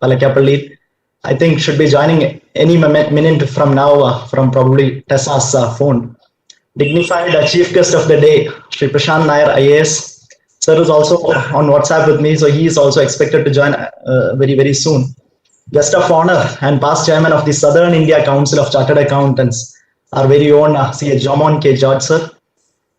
Palakapalli, I think should be joining any minute from now from probably Tessa's phone. Dignified chief guest of the day, Shri Prasanth Nair IAS. Sir is also on WhatsApp with me, so he is also expected to join very soon. Guest of honor and past chairman of the Southern India Council of Chartered Accountants, our very own CA Jomon K.George sir.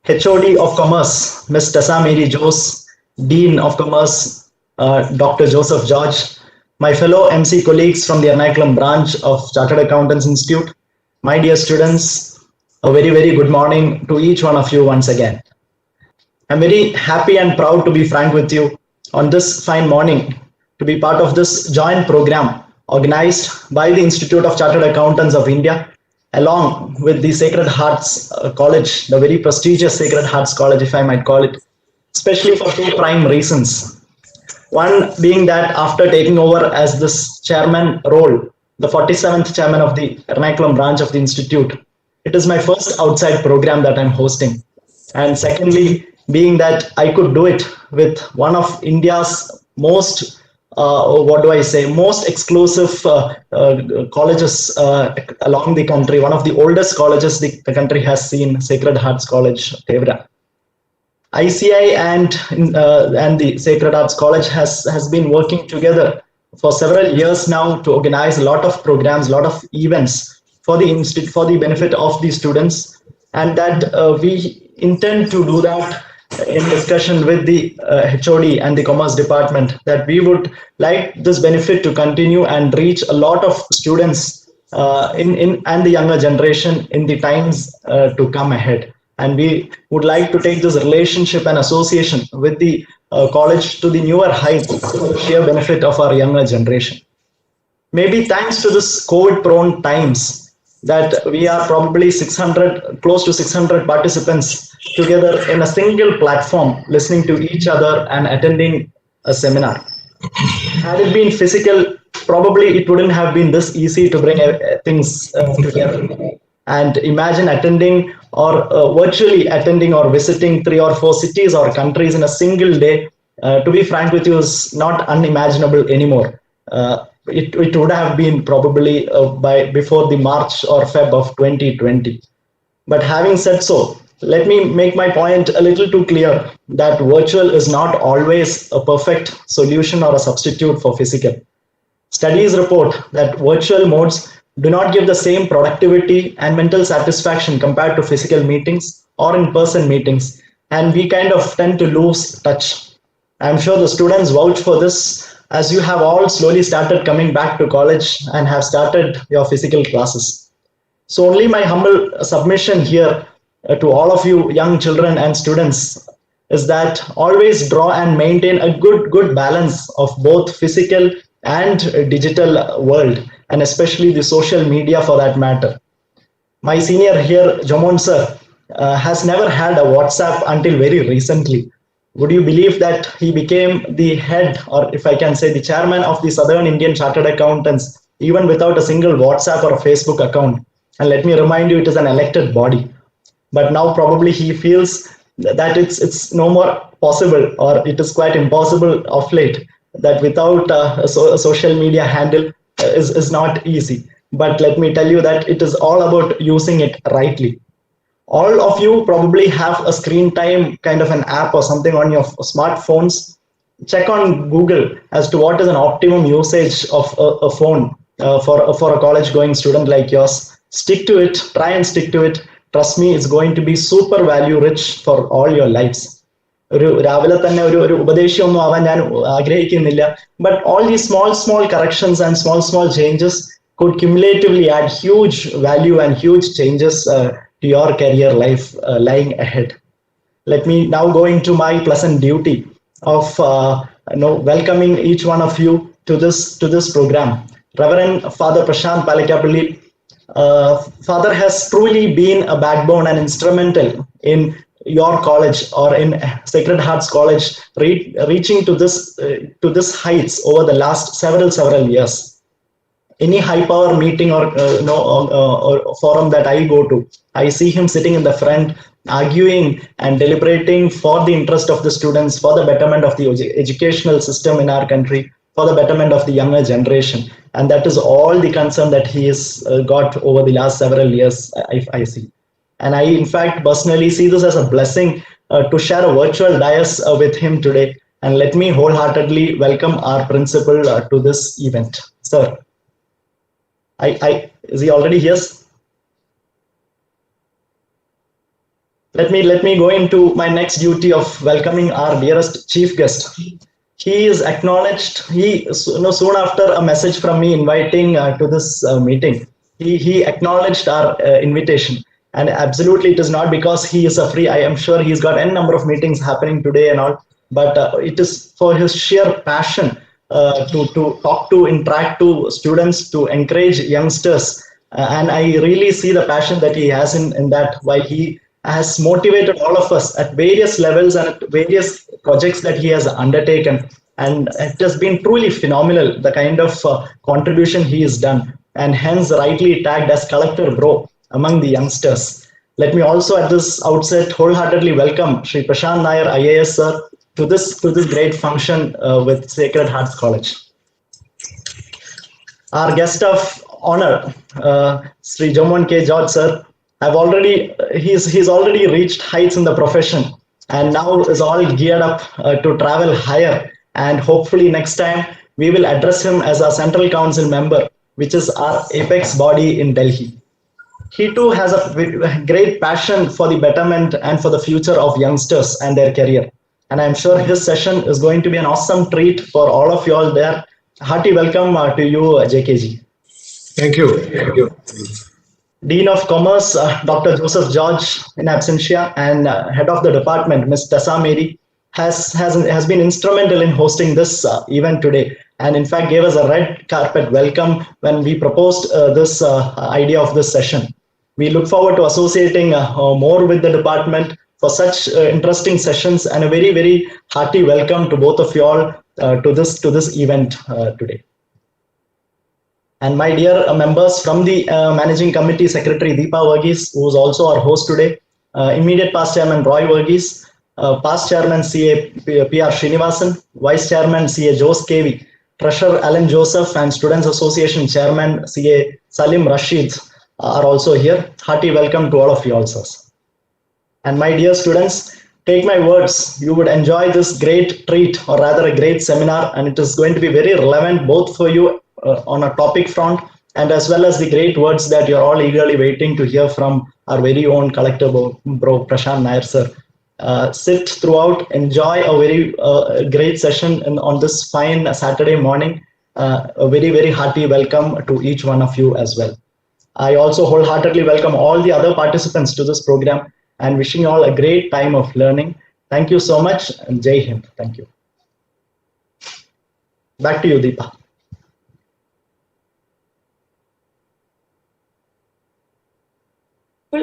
HOD of Commerce, Ms. Tessa Mary Jose, Dean of Commerce, Dr. Joseph George, my fellow MC colleagues from the ERNAKULAM branch of Chartered Accountants Institute, my dear students, a very good morning to each one of you once again. I'm very happy and proud to be frank with you on this fine morning to be part of this joint program organized by the Institute of Chartered Accountants of India along with the Sacred Hearts College, the very prestigious Sacred Hearts College, if I might call it, especially for two prime reasons. One being that after taking over as this chairman role, the 47th chairman of the ERNAKULAM branch of the Institute, it is my first outside program that I'm hosting. And secondly, being that I could do it with one of India's most most exclusive colleges along the country, one of the oldest colleges the country has seen, Sacred Hearts College, Thevara. ICAI and the Sacred Hearts College has been working together for several years now to organize a lot of programs, a lot of events for the institute, for the benefit of the students, and that we intend to do that in discussion with the HOD and the Commerce Department, that we would like this benefit to continue and reach a lot of students and the younger generation in the times to come ahead. And we would like to take this relationship and association with the college to the newer heights for the sheer benefit of our younger generation. Maybe thanks to this COVID-prone times, that we are probably close to 600 participants together in a single platform, listening to each other and attending a seminar. Had it been physical, probably it wouldn't have been this easy to bring things together. And imagine attending or virtually attending or visiting 3 or 4 cities or countries in a single day. To be frank with you, is not unimaginable anymore. It would have been probably before the March or Feb of 2020. But having said so, let me make my point a little too clear that virtual is not always a perfect solution or a substitute for physical. Studies report that virtual modes do not give the same productivity and mental satisfaction compared to physical meetings or in-person meetings, and we kind of tend to lose touch. I'm sure the students vouch for this, as you have all slowly started coming back to college and have started your physical classes. So only my humble submission here to all of you young children and students is that always draw and maintain a good balance of both physical and digital world, and especially the social media for that matter. My senior here, Jomon sir, has never had a WhatsApp until very recently. Would you believe that he became the head, or if I can say the chairman of the Southern Indian Chartered Accountants, even without a single WhatsApp or a Facebook account? And let me remind you, it is an elected body. But now probably he feels that it's no more possible, or it is quite impossible of late, that without a social media handle is not easy. But let me tell you that it is all about using it rightly. All of you probably have a screen time kind of an app or something on your smartphones. Check on Google as to what is an optimum usage of a phone for a college going student like yours. Stick to it, try and stick to it. Trust me, it's going to be super value rich for all your lives. രാവിലെ തന്നെ ഒരു ഉപദേശമൊന്നും ആവാൻ ഞാൻ ആഗ്രഹിക്കുന്നില്ല, but all these small corrections and small changes could cumulatively add huge value and huge changes to your career life lying ahead. Let me now go into my pleasant duty of welcoming each one of you to this program. Reverend Father Prasanth Palakapalli, Father has truly been a backbone and instrumental in your college or in Sacred Hearts College reaching to this heights over the last several years. Any high power meeting or forum that I go to, I see him sitting in the front, arguing and deliberating for the interest of the students, for the betterment of the educational system in our country, for the betterment of the younger generation. And that is all the concern that he has got over the last several years, I see. And I, in fact, personally see this as a blessing to share a virtual dais with him today. And let me wholeheartedly welcome our principal to this event. Sir, is he already here? Let me go into my next duty of welcoming our dearest chief guest. He is acknowledged. Soon after a message from me inviting to this meeting, he acknowledged our invitation. And absolutely, it is not because he is a free. I am sure he's got n number of meetings happening today and all, but it is for his sheer passion to talk to, interact to students, to encourage youngsters. And I really see the passion that he has in that, while he has motivated all of us at various levels and at various projects that he has undertaken. And it has been truly phenomenal, the kind of contribution he has done, and hence rightly tagged as Collector Bro among the youngsters. Let me also at this outset wholeheartedly welcome Shri Prasanth Nair, IAS sir, to this great function with Sacred Hearts College. Our guest of honor, Sri Jomon K.George sir, he's already reached heights in the profession, and now is all geared up to travel higher. And hopefully next time we will address him as a Central Council member, which is our apex body in Delhi. He too has a great passion for the betterment and for the future of youngsters and their career. And I'm sure his session is going to be an awesome treat for all of you all there. Hearty welcome to you, JKG. Thank you. Thank you. Dean of Commerce, Dr. Joseph George in absentia, and Head of the Department, Ms. Tessa Mary, has been instrumental in hosting this event today, and in fact gave us a red carpet welcome when we proposed this idea of this session. We look forward to associating more with the department for such interesting sessions, and a very, very hearty welcome to both of you all to this event today. And my dear members from the Managing Committee, Secretary Deepa Varghese, who is also our host today, immediate past Chairman Roy Varghese, past Chairman CA PR Srinivasan, Vice Chairman CA Jose KV, Treasurer Alan Joseph, and Students Association Chairman CA Salim Rashid are also here. Hearty welcome to all of you also. And my dear students, take my words, you would enjoy this great treat, or rather a great seminar, and it is going to be very relevant both for you on a topic front, and as well as the great words that you're all eagerly waiting to hear from our very own Collector Bro Prasanth Nair sir. Sit throughout, enjoy a very great session on this fine Saturday morning. A very, very hearty welcome to each one of you as well. I also wholeheartedly welcome all the other participants to this program, and wishing you all a great time of learning. Thank you so much, and Jai Hind. Thank you. Back to you, Deepa.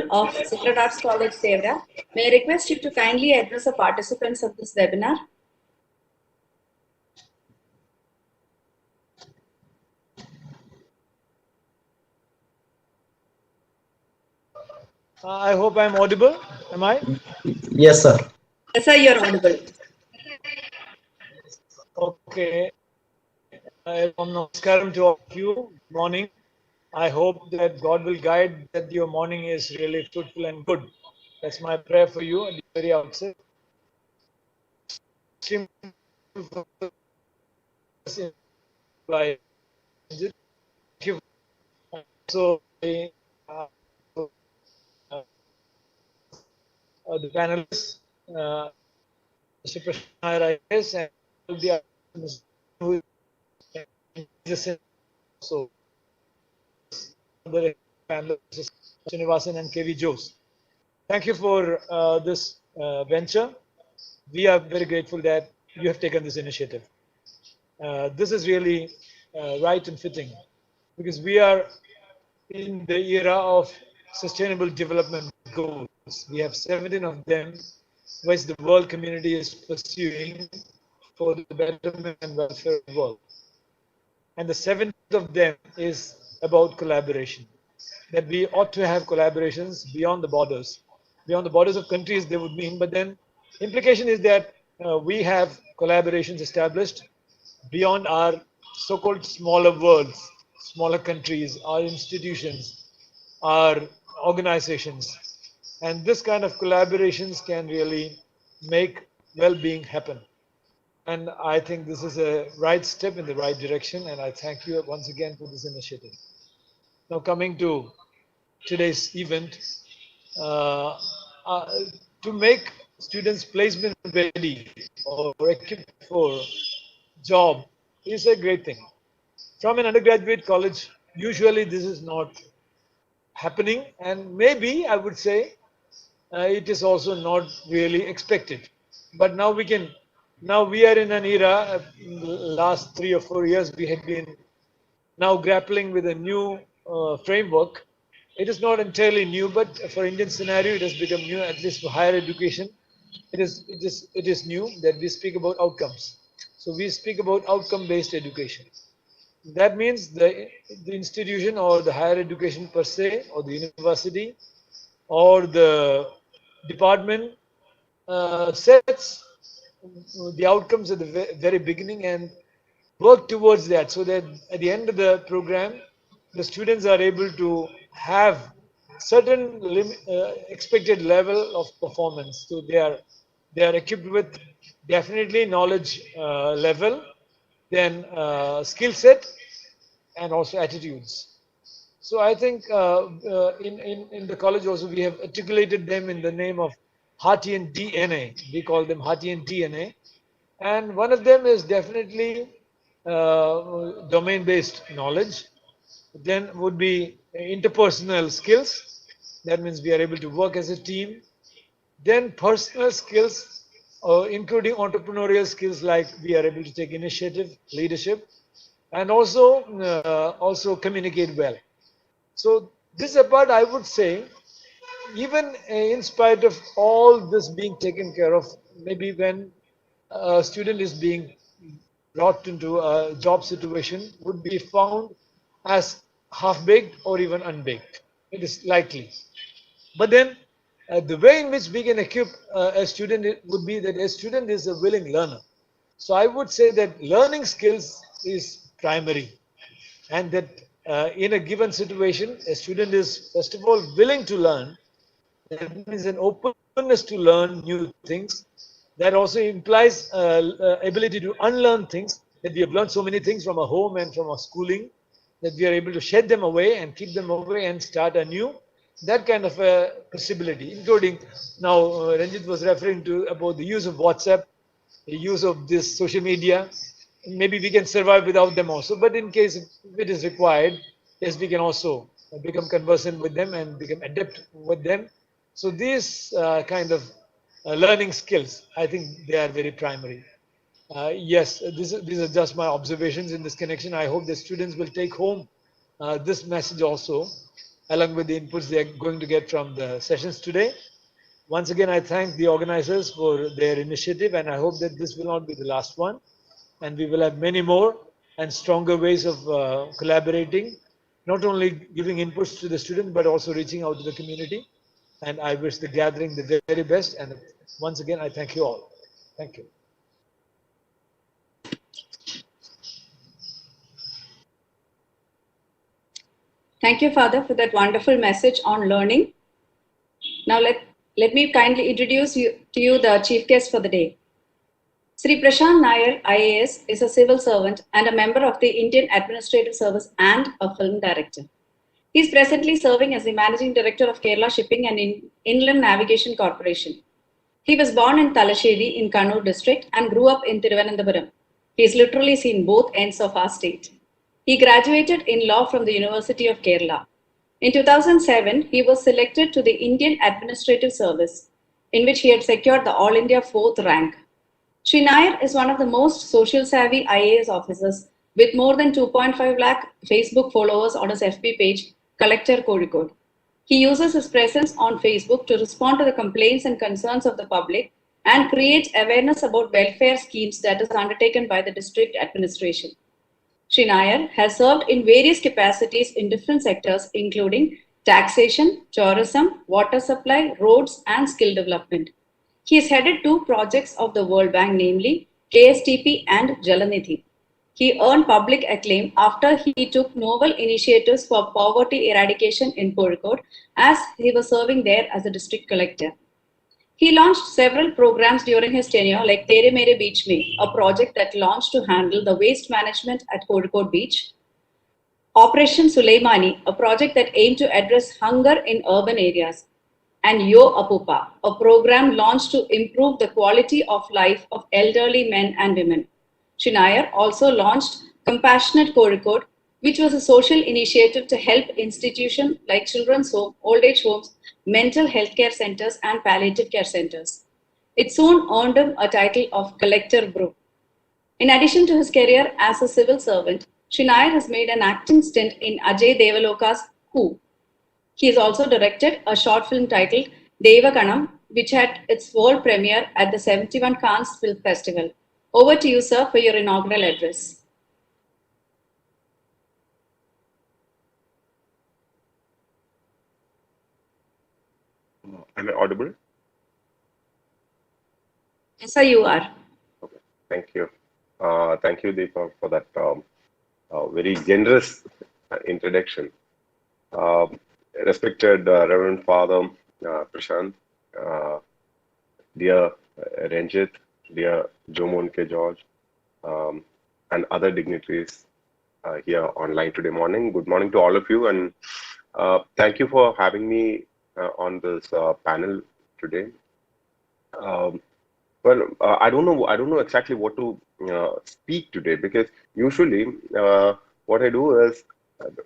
Of Sacred Hearts College, Thevara, may I request you to kindly address the participants of this webinar? I hope I'm audible. Am I? Yes, sir. Yes, sir, you're audible. Okay. Namaskaram to all of you. Good morning. I hope that God will guide that your morning is really fruitful and good. That's my prayer for you at the very outset. So, the panelists, Mr. Prasanth IAS, and the others who is so other panelists, Srinivasan and KV Jose. Thank you for this venture. We are very grateful that you have taken this initiative. This is really right and fitting, because we are in the era of sustainable development goals. We have 17 of them, which the world community is pursuing for the betterment and welfare of the world. And the 7th of them is about collaboration, that we ought to have collaborations beyond the borders. Beyond the borders of countries, they would mean, but then implication is that we have collaborations established beyond our so-called smaller worlds, smaller countries, our institutions, our organizations. And this kind of collaborations can really make well-being happen. And I think this is a right step in the right direction. And I thank you once again for this initiative. Now coming to today's event, uh, uh, to make students placement ready or equipped for job is a great thing. From an undergraduate college, usually this is not happening, and maybe I would say it is also not really expected. But now we are in an era, last 3 or 4 years, we have been now grappling with a new framework. It is not entirely new, but for Indian scenario, it has become new, at least for higher education. It is new that we speak about outcomes. So we speak about outcome-based education. That means the institution or the higher education per se, or the university, or the department sets the outcomes at the very beginning and work towards that, so that at the end of the program, the students are able to have certain expected level of performance. So they are equipped with definitely knowledge level, then skill set, and also attitudes. So I think in the college also we have articulated them in the name of Hartian DNA. We call them Hartian DNA. And one of them is definitely domain-based knowledge. Then would be interpersonal skills. That means we are able to work as a team. Then personal skills, including entrepreneurial skills, like we are able to take initiative, leadership, and also communicate well. So this apart, I would say, even in spite of all this being taken care of, maybe when a student is being brought into a job situation, would be found as half-baked or even unbaked. It is likely. But then the way in which we can equip a student would be that a student is a willing learner. So I would say that learning skills is primary, and that in a given situation, a student is first of all willing to learn. That means an openness to learn new things. That also implies ability to unlearn things, that we have learned so many things from our home and from our schooling, that we are able to shed them away and keep them away and start anew. That kind of a possibility, including now Ranjit was referring to about the use of WhatsApp, the use of this social media. Maybe we can survive without them also, but in case if it is required, yes, we can also become conversant with them and become adept with them. So these kind of learning skills, I think they are very primary. Yes, these are just my observations in this connection. I hope the students will take home this message also, along with the inputs they are going to get from the sessions today. Once again, I thank the organizers for their initiative, and I hope that this will not be the last one, and we will have many more and stronger ways of collaborating, not only giving inputs to the students, but also reaching out to the community. And I wish the gathering the very best. And once again, I thank you all. Thank you. Thank you, Father, for that wonderful message on learning. Now let me kindly introduce to you the chief guest for the day. Shri Prasanth Nair, IAS, is a civil servant and a member of the Indian Administrative Service and a film director. He is presently serving as the Managing Director of Kerala Shipping and Inland Navigation Corporation. He was born in Talasheri in Kannur district and grew up in Thiruvananthapuram. He has literally seen both ends of our state. He graduated in law from the University of Kerala. In 2007, he was selected to the Indian Administrative Service, in which he had secured the All India 4th rank. Shri Nair is one of the most social savvy IAS officers with more than 2.5 lakh Facebook followers on his FB page, Collector Kozhikode. He uses his presence on Facebook to respond to the complaints and concerns of the public and create awareness about welfare schemes that is undertaken by the district administration. Shri Nair has served in various capacities in different sectors, including taxation, tourism, water supply, roads, and skill development. He has headed 2 projects of the World Bank, namely KSTP and Jalanidhi. He earned public acclaim after he took novel initiatives for poverty eradication in Kozhikode as he was serving there as a district collector. He launched several programs during his tenure like Tere Mere Beach Me, a project that launched to handle the waste management at Kozhikode Beach, Operation Suleimani, a project that aimed to address hunger in urban areas, and Yo Apupa, a program launched to improve the quality of life of elderly men and women. Shri Nair also launched Compassionate Kozhikode, which was a social initiative to help institutions like children's home, old age homes, mental health care centers, and palliative care centers. It soon earned him a title of Collector Bro. In addition to his career as a civil servant, Shri Nair has made an acting stint in Ajay Devaloka's Who. He has also directed a short film titled Devakanam, which had its world premiere at the 71 Cannes Film Festival. Over to you, sir, for your inaugural address. Am I audible? Yes, sir, you are. Okay, thank you. Thank you, Deepa, for that very generous introduction. Respected Reverend Father Prasanth, dear Ranjit, dear Jomon K.George, and other dignitaries here online today morning. Good morning to all of you, and thank you for having me on this panel today. I don't know exactly what to speak today, because usually what I do is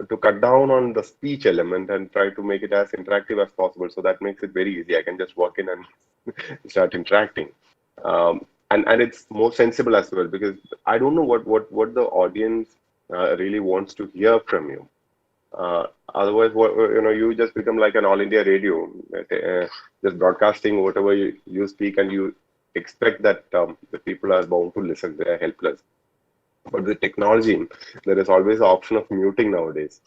to cut down on the speech element and try to make it as interactive as possible. So that makes it very easy. I can just walk in and start interacting. And it's more sensible as well, because I don't know what the audience really wants to hear from you. Otherwise, you just become like an all India radio, just broadcasting whatever you speak, and you expect that the people are bound to listen. They are helpless. But with technology, there is always the option of muting nowadays.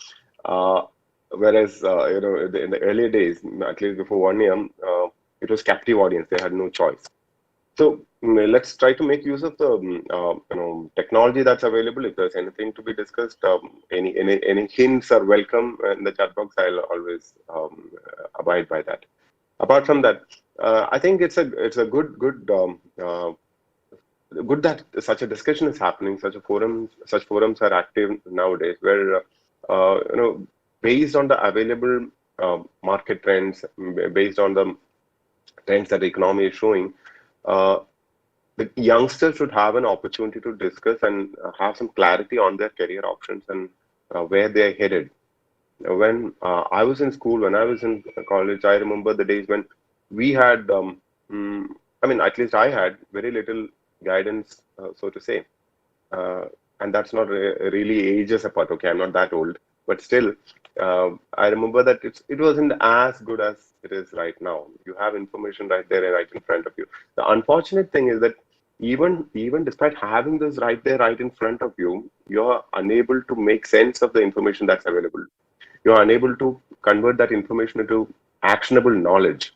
Whereas in the earlier days, at least before 1 year, it was captive audience. They had no choice. So let's try to make use of the technology that's available. If there's anything to be discussed, any hints are welcome in the chat box. I'll always abide by that. Apart from that, I think it's a good that such a discussion is happening. Such forums are active nowadays, where based on the available market trends, based on the trends that the economy is showing, the youngsters should have an opportunity to discuss and have some clarity on their career options and where they're headed. When I was in school, when I was in college, I remember the days when we had, at least I had very little guidance, so to say. And that's not really ages apart. Okay, I'm not that old, but still, I remember that it wasn't as good as it is right now. You have information right there and right in front of you. The unfortunate thing is that even despite having this right there, right in front of you, you're unable to make sense of the information that's available. You're unable to convert that information into actionable knowledge.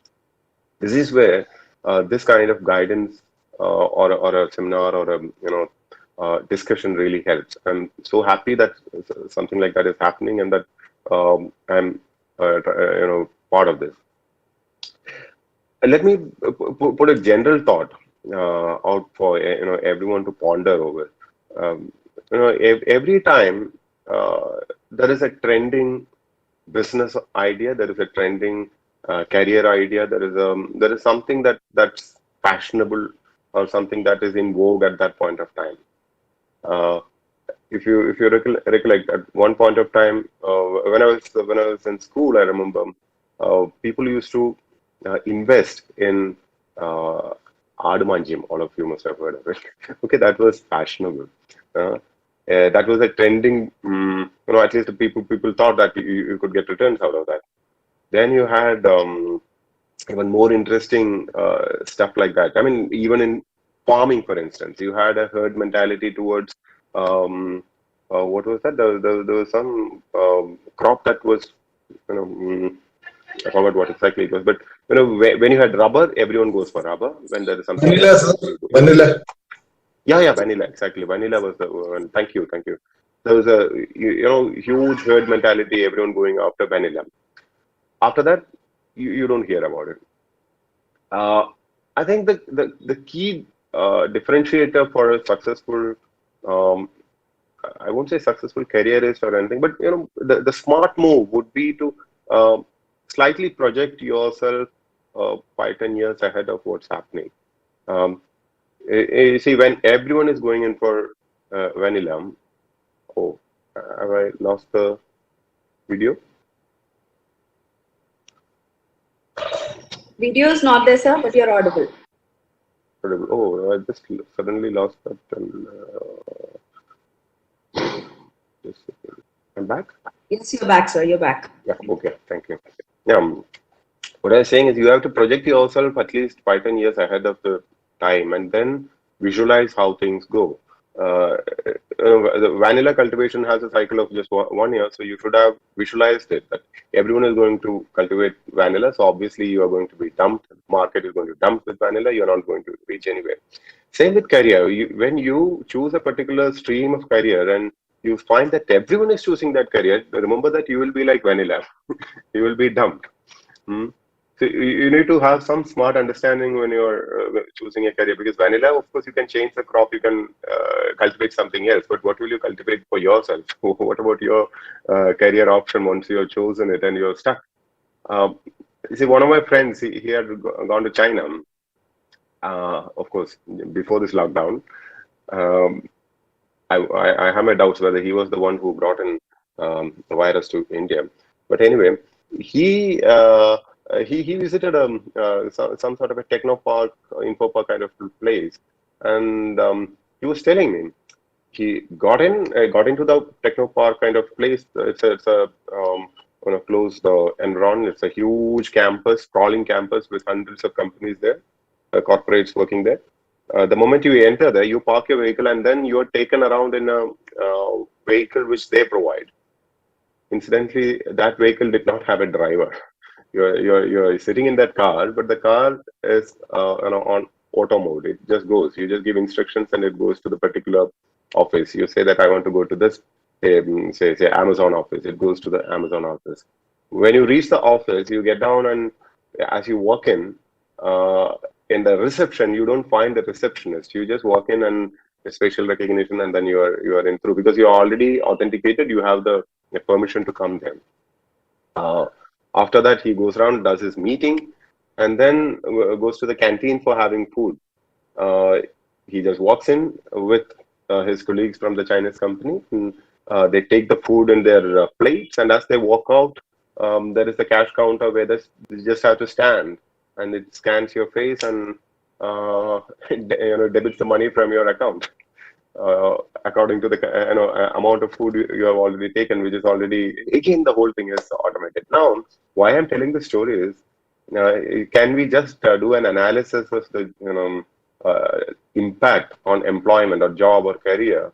This is where this kind of guidance or a seminar or a discussion really helps. I'm so happy that something like that is happening, and that I'm part of this. Let me put a general thought out for everyone to ponder over. Every time there is a trending business idea, there is a trending career idea, there is something that's fashionable or something that is in vogue at that point of time. If you recollect, at one point of time, when I was in school, I remember people used to invest in Adumanjim. All of you must have heard of it. Okay, that was fashionable. That was a trending. At least the people thought that you could get returns out of that. Then you had even more interesting stuff like that. I mean, even in farming, for instance, you had a herd mentality towards what was that? There was some crop that was, I forgot what exactly it was, but when you had rubber, everyone goes for rubber. When there is something vanilla, sir. Vanilla. Yeah, vanilla, exactly. Vanilla was the one. Thank you. There was a huge herd mentality, everyone going after vanilla. After that, you don't hear about it. I think the key differentiator for a successful, um, I won't say successful careerist or anything, but the smart move would be to slightly project yourself 5-10 years ahead of what's happening. Um, you see, when everyone is going in for vanilla, oh, have I lost the video? Video is not there, sir, but you're audible. Oh, I just suddenly lost that. Just a second. I'm back. Yes, you're back, sir. You're back. Yeah. Okay. Thank you. Yeah. What I was saying is you have to project yourself at least 5-10 years ahead of the time, and then visualize how things go. The vanilla cultivation has a cycle of just 1 year, so you should have visualized it that everyone is going to cultivate vanilla. So obviously you are going to be dumped. Market is going to dump with vanilla. You're not going to reach anywhere. Same with career. When you choose a particular stream of career and you find that everyone is choosing that career, remember that you will be like vanilla. You will be dumped. Hmm. So you need to have some smart understanding when you're choosing a career, because vanilla, of course, you can change the crop, you can cultivate something else, but what will you cultivate for yourself? What about your career option once you're chosen it and you're stuck? You see, one of my friends, he had gone to China, of course, before this lockdown. Um, I have my doubts whether he was the one who brought in the virus to India. But anyway, he he visited some sort of a techno park, info park kind of place, and he was telling me he got into the techno park kind of place. It's a closed environment. It's a huge campus, sprawling campus with hundreds of companies there, corporates working there. The moment you enter there, you park your vehicle and then you are taken around in a vehicle which they provide. Incidentally, that vehicle did not have a driver. You're sitting in that car, but the car is on auto mode. It just goes. You just give instructions and it goes to the particular office. You say that I want to go to this, say Amazon office. It goes to the Amazon office. When you reach the office, you get down and as you walk in the reception, you don't find the receptionist. You just walk in and facial recognition, and then you are in through because you're already authenticated. You have the permission to come there. After that, he goes around, does his meeting, and then goes to the canteen for having food. He just walks in with his colleagues from the Chinese company. And, they take the food in their plates, and as they walk out, there is the cash counter where you just have to stand, and it scans your face and debits the money from your account. According to the amount of food you have already taken, which is already, again, the whole thing is automated. Now, why I'm telling the story is, can we just do an analysis of the impact on employment or job or career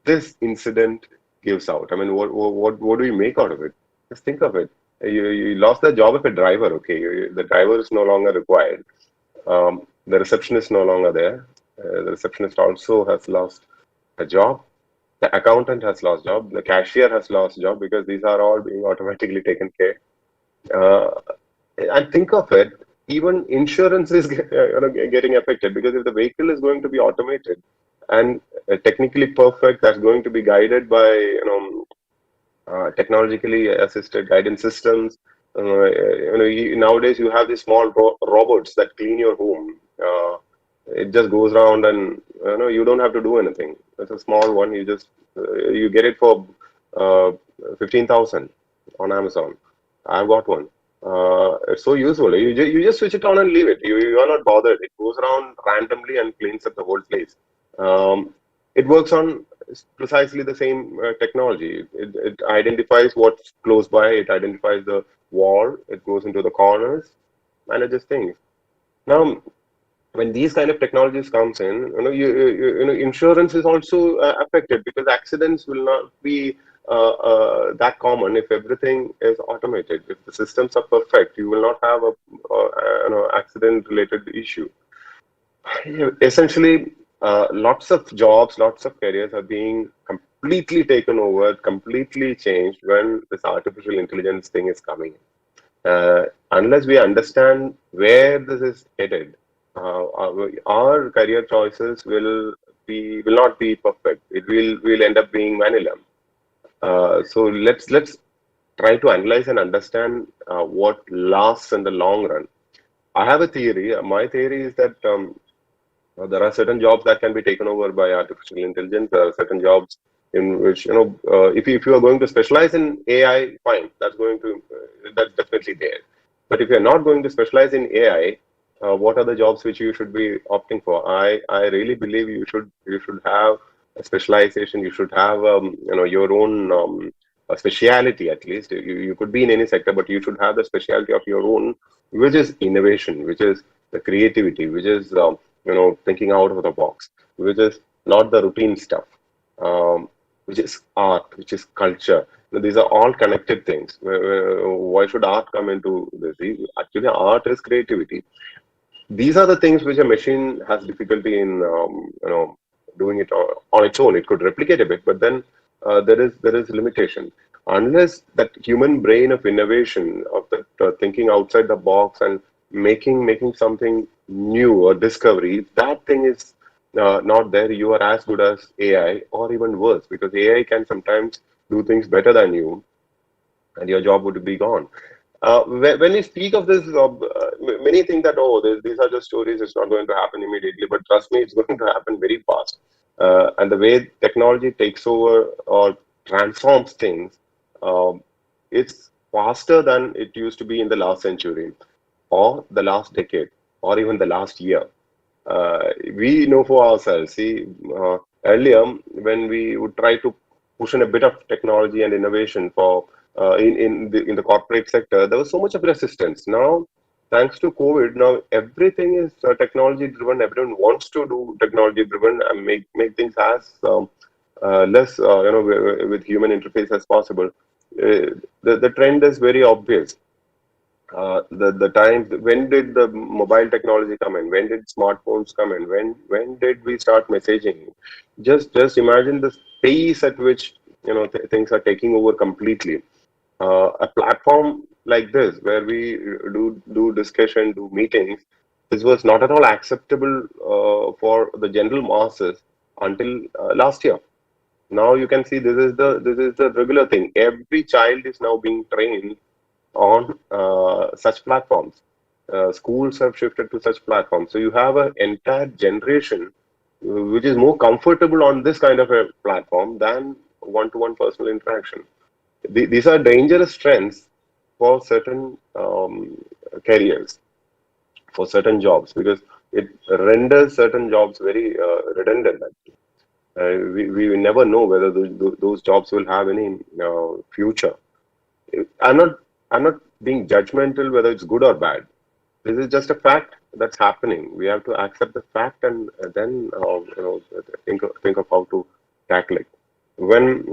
this incident gives out? I mean, what do you make out of it? Just think of it. You lost the job of a driver. Okay, the driver is no longer required. The receptionist is no longer there. The receptionist also has lost a job. The accountant has lost job. The cashier has lost job because these are all being automatically taken care. And think of it, even insurance is getting affected, because if the vehicle is going to be automated and technically perfect, that's going to be guided by technologically assisted guidance systems. Nowadays you have these small robots that clean your home. It just goes around and you don't have to do anything. It's a small one. You just you get it for 15,000 on Amazon. I've got one. It's so useful. You just switch it on and leave it. You are not bothered. It goes around randomly and cleans up the whole place. It works on precisely the same technology. It identifies what's close by. It identifies the wall. It goes into the corners, manages things. Now, when these kind of technologies comes in, insurance is also affected, because accidents will not be that common if everything is automated. If the systems are perfect, you will not have a accident-related issue. Essentially, lots of jobs, lots of careers are being completely taken over, completely changed when this artificial intelligence thing is coming. Unless we understand where this is headed, our career choices will not be perfect. It will end up being vanilla. So let's try to analyze and understand what lasts in the long run. I have a theory. My theory is that there are certain jobs that can be taken over by artificial intelligence. There are certain jobs in which, if you are going to specialize in AI, fine, that's definitely there. But if you're not going to specialize in AI, what are the jobs which you should be opting for? I really believe you should have a specialization. You should have your own a speciality at least. You could be in any sector, but you should have the speciality of your own, which is innovation, which is the creativity, which is thinking out of the box, which is not the routine stuff, which is art, which is culture. These are all connected things. Why should art come into this? Actually, art is creativity. These are the things which a machine has difficulty in doing it on its own. It could replicate a bit, but then there is limitation. Unless that human brain of innovation, of that thinking outside the box and making something new or discovery, if that thing is not there, you are as good as AI or even worse, because AI can sometimes do things better than you, and your job would be gone. When we speak of this, many think that, oh, these are just stories, it's not going to happen immediately. But trust me, it's going to happen very fast. And the way technology takes over or transforms things, um, it's faster than it used to be in the last century, or the last decade, or even the last year. We know for ourselves. See, earlier when we would try to push in a bit of technology and innovation for in the corporate sector, there was so much of resistance. Now, thanks to COVID, now everything is technology driven. Everyone wants to do technology driven and make things as less with human interface as possible. The trend is very obvious. The times, when did the mobile technology come in? When did smartphones come in? When did we start messaging? Just imagine the pace at which things are taking over completely. A platform like this, where we do discussion, do meetings, this was not at all acceptable for the general masses until last year. Now you can see this is the regular thing. Every child is now being trained on such platforms. Schools have shifted to such platforms. So you have an entire generation which is more comfortable on this kind of a platform than one-to-one personal interaction. These are dangerous trends for certain careers, for certain jobs, because it renders certain jobs very redundant. We never know whether those jobs will have any future. I'm not I'm not being judgmental whether it's good or bad. This is just a fact that's happening. We have to accept the fact and then think of how to tackle it. When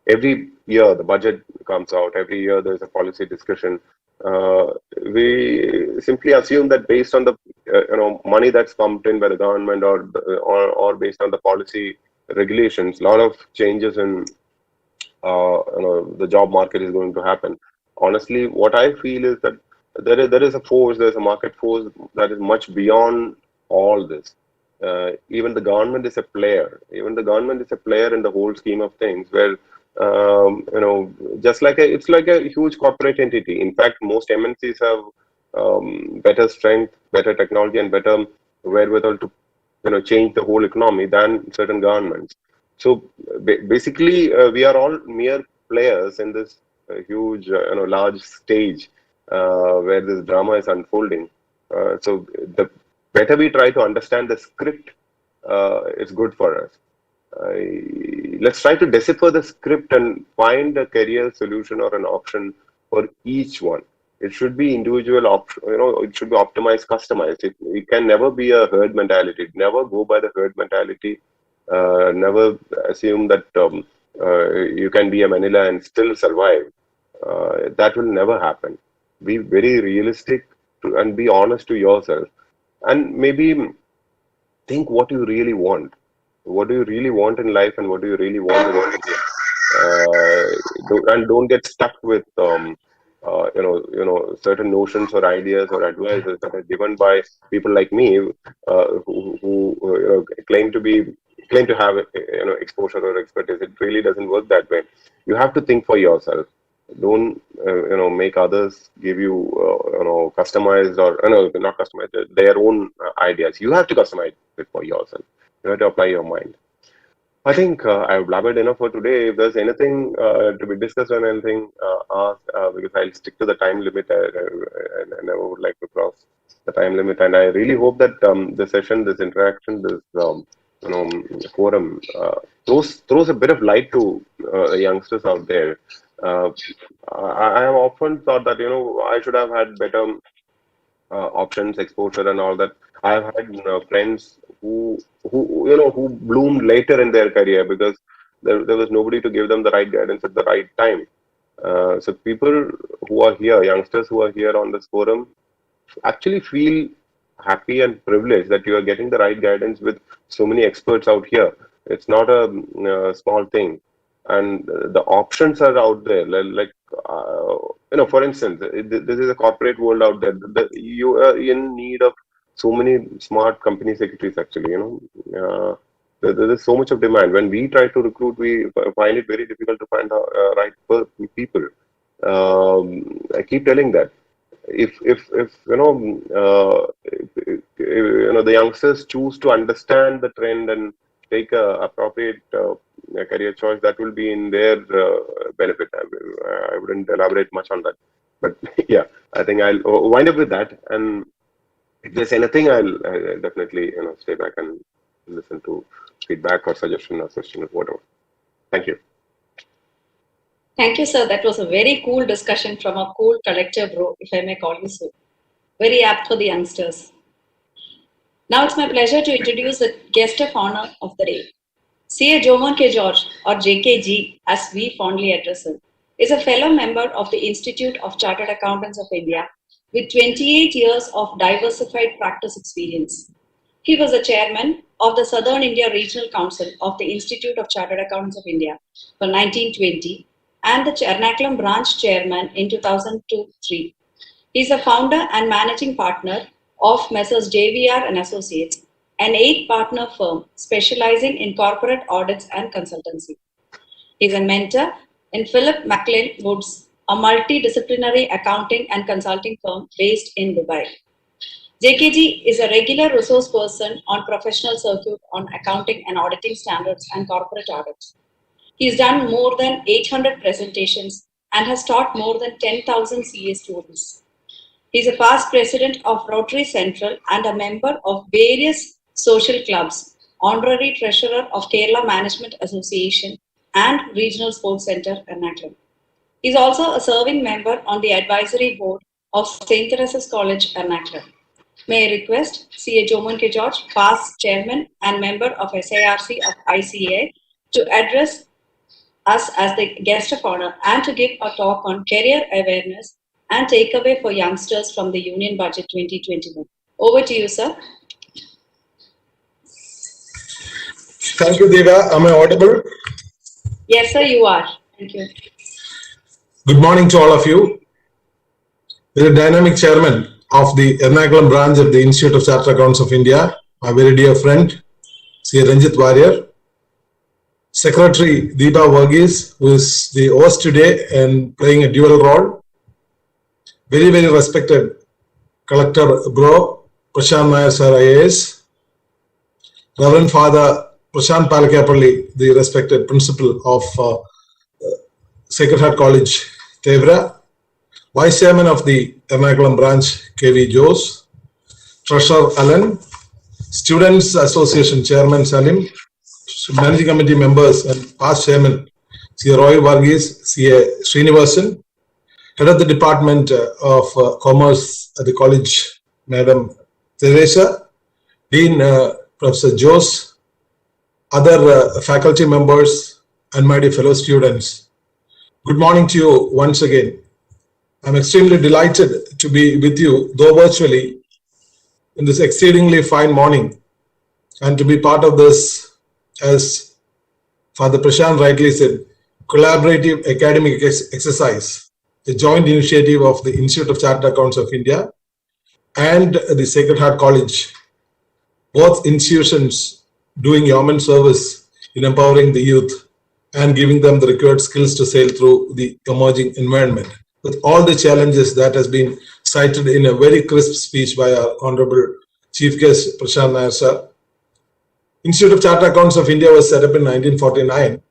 every year the budget comes out, every year there's a policy discussion. We simply assume that based on the money that's pumped in by the government, or based on the policy regulations, a lot of changes in the job market is going to happen. Honestly, what I feel is that there is a force, there's a market force that is much beyond all this. Even the government is a player. Even the government is a player in the whole scheme of things, where just like it's like a huge corporate entity. In fact, most MNCs have better strength, better technology, and better wherewithal to change the whole economy than certain governments. So basically, we are all mere players in this huge, large stage where this drama is unfolding. So the better we try to understand the script, it's good for us. Let's try to decipher the script and find a career solution or an option for each one. It should be individual option, it should be optimized, customized. It can never be a herd mentality. Never go by the herd mentality. Never assume that you can be a Manila and still survive. That will never happen. Be very realistic and be honest to yourself. And maybe think what you really want. What do you really want in life, and what do you really want in life? And don't get stuck with certain notions or ideas or advices that are given by people like me, who claim to have exposure or expertise. It really doesn't work that way. You have to think for yourself. Don't make others give you customized, or not customized, their own ideas. You have to customize it for yourself. You have to apply your mind. I think I've blabbered enough for today. If there's anything to be discussed or anything, asked, because I'll stick to the time limit. I never would like to cross the time limit. And I really hope that this session, this interaction, this forum throws a bit of light to the youngsters out there. I have often thought that I should have had better options, exposure, and all that. I have had friends who bloomed later in their career because there was nobody to give them the right guidance at the right time. So people who are here, youngsters who are here on this forum, actually feel happy and privileged that you are getting the right guidance with so many experts out here. It's not a small thing, and the options are out there. For instance, this is a corporate world out there. You are in need of so many smart company secretaries. Actually, there is so much of demand. When we try to recruit, we find it very difficult to find the right people. I keep telling that. If the youngsters choose to understand the trend and take a appropriate career choice, that will be in their benefit. I wouldn't elaborate much on that, but yeah, I think I'll wind up with that. And if there's anything, I'll definitely stay back and listen to feedback or suggestion or question or whatever. Thank you. Thank you, sir. That was a very cool discussion from a cool collector bro, if I may call you so. Very apt for the youngsters. Now it's my pleasure to introduce the guest of honor of the day. CA Jomon K.George, or JKG as we fondly address him, is a fellow member of the Institute of Chartered Accountants of India with 28 years of diversified practice experience. He was the chairman of the Southern India Regional Council of the Institute of Chartered Accountants of India from 1920 and the Ernakulam branch chairman in 2002-03. He is the founder and managing partner of Messrs. JVR and Associates, an 8-partner firm specializing in corporate audits and consultancy. He is a mentor in Philip MacLean Woods, a multidisciplinary accounting and consulting firm based in Dubai. JKG is a regular resource person on professional circuit on accounting and auditing standards and corporate audits. He has done more than 800 presentations and has taught more than 10,000 CA students. He is a past president of Rotary Central and a member of various social clubs, honorary treasurer of Kerala Management Association and Regional Sports Centre, Ernakulam. He is also a serving member on the advisory board of St. Teresa's College, Ernakulam. May I request CA Jomon K.George, past chairman and member of SIRC of ICAI, to address us as the guest of honor and to give a talk on career awareness and takeaway for youngsters from the Union Budget 2021. Over to you, sir. Thank you, Deva. Am I audible? Yes, sir, you are. Thank you. Good morning to all of you. The dynamic chairman of the Ernakulam branch of the Institute of Chartered Accountants of India, my very dear friend, C. Ranjit Warrior. Secretary Deepa Varghese, who is the host today and playing a dual role. Very, very respected Collector Bro, Prasanth Nair Sir IAS. Reverend Father Prasanth Palakapalli, the respected principal of Sacred Heart College, Thevara. Vice Chairman of the Ernakulam branch, K.V. Jose. Treasurer Alan. Students Association Chairman Salim. Managing Committee members and past Chairman C. Roy Varghese, C.A. Srinivasan. Head of the Department of Commerce at the college, Madam Teresa. Dean Professor Jose. Other faculty members and my dear fellow students. Good morning to you once again. I'm extremely delighted to be with you, though virtually, in this exceedingly fine morning. and to be part of this, as Father Prasanth rightly said, collaborative academic exercise, a joint initiative of the Institute of Chartered Accountants of India and the Sacred Heart College, both institutions doing yeoman service in empowering the youth and giving them the required skills to sail through the emerging environment, with all the challenges that has been cited in a very crisp speech by our Honorable Chief Guest Prasanth Nair sir. Institute of Chartered Accountants of India was set up in 1949,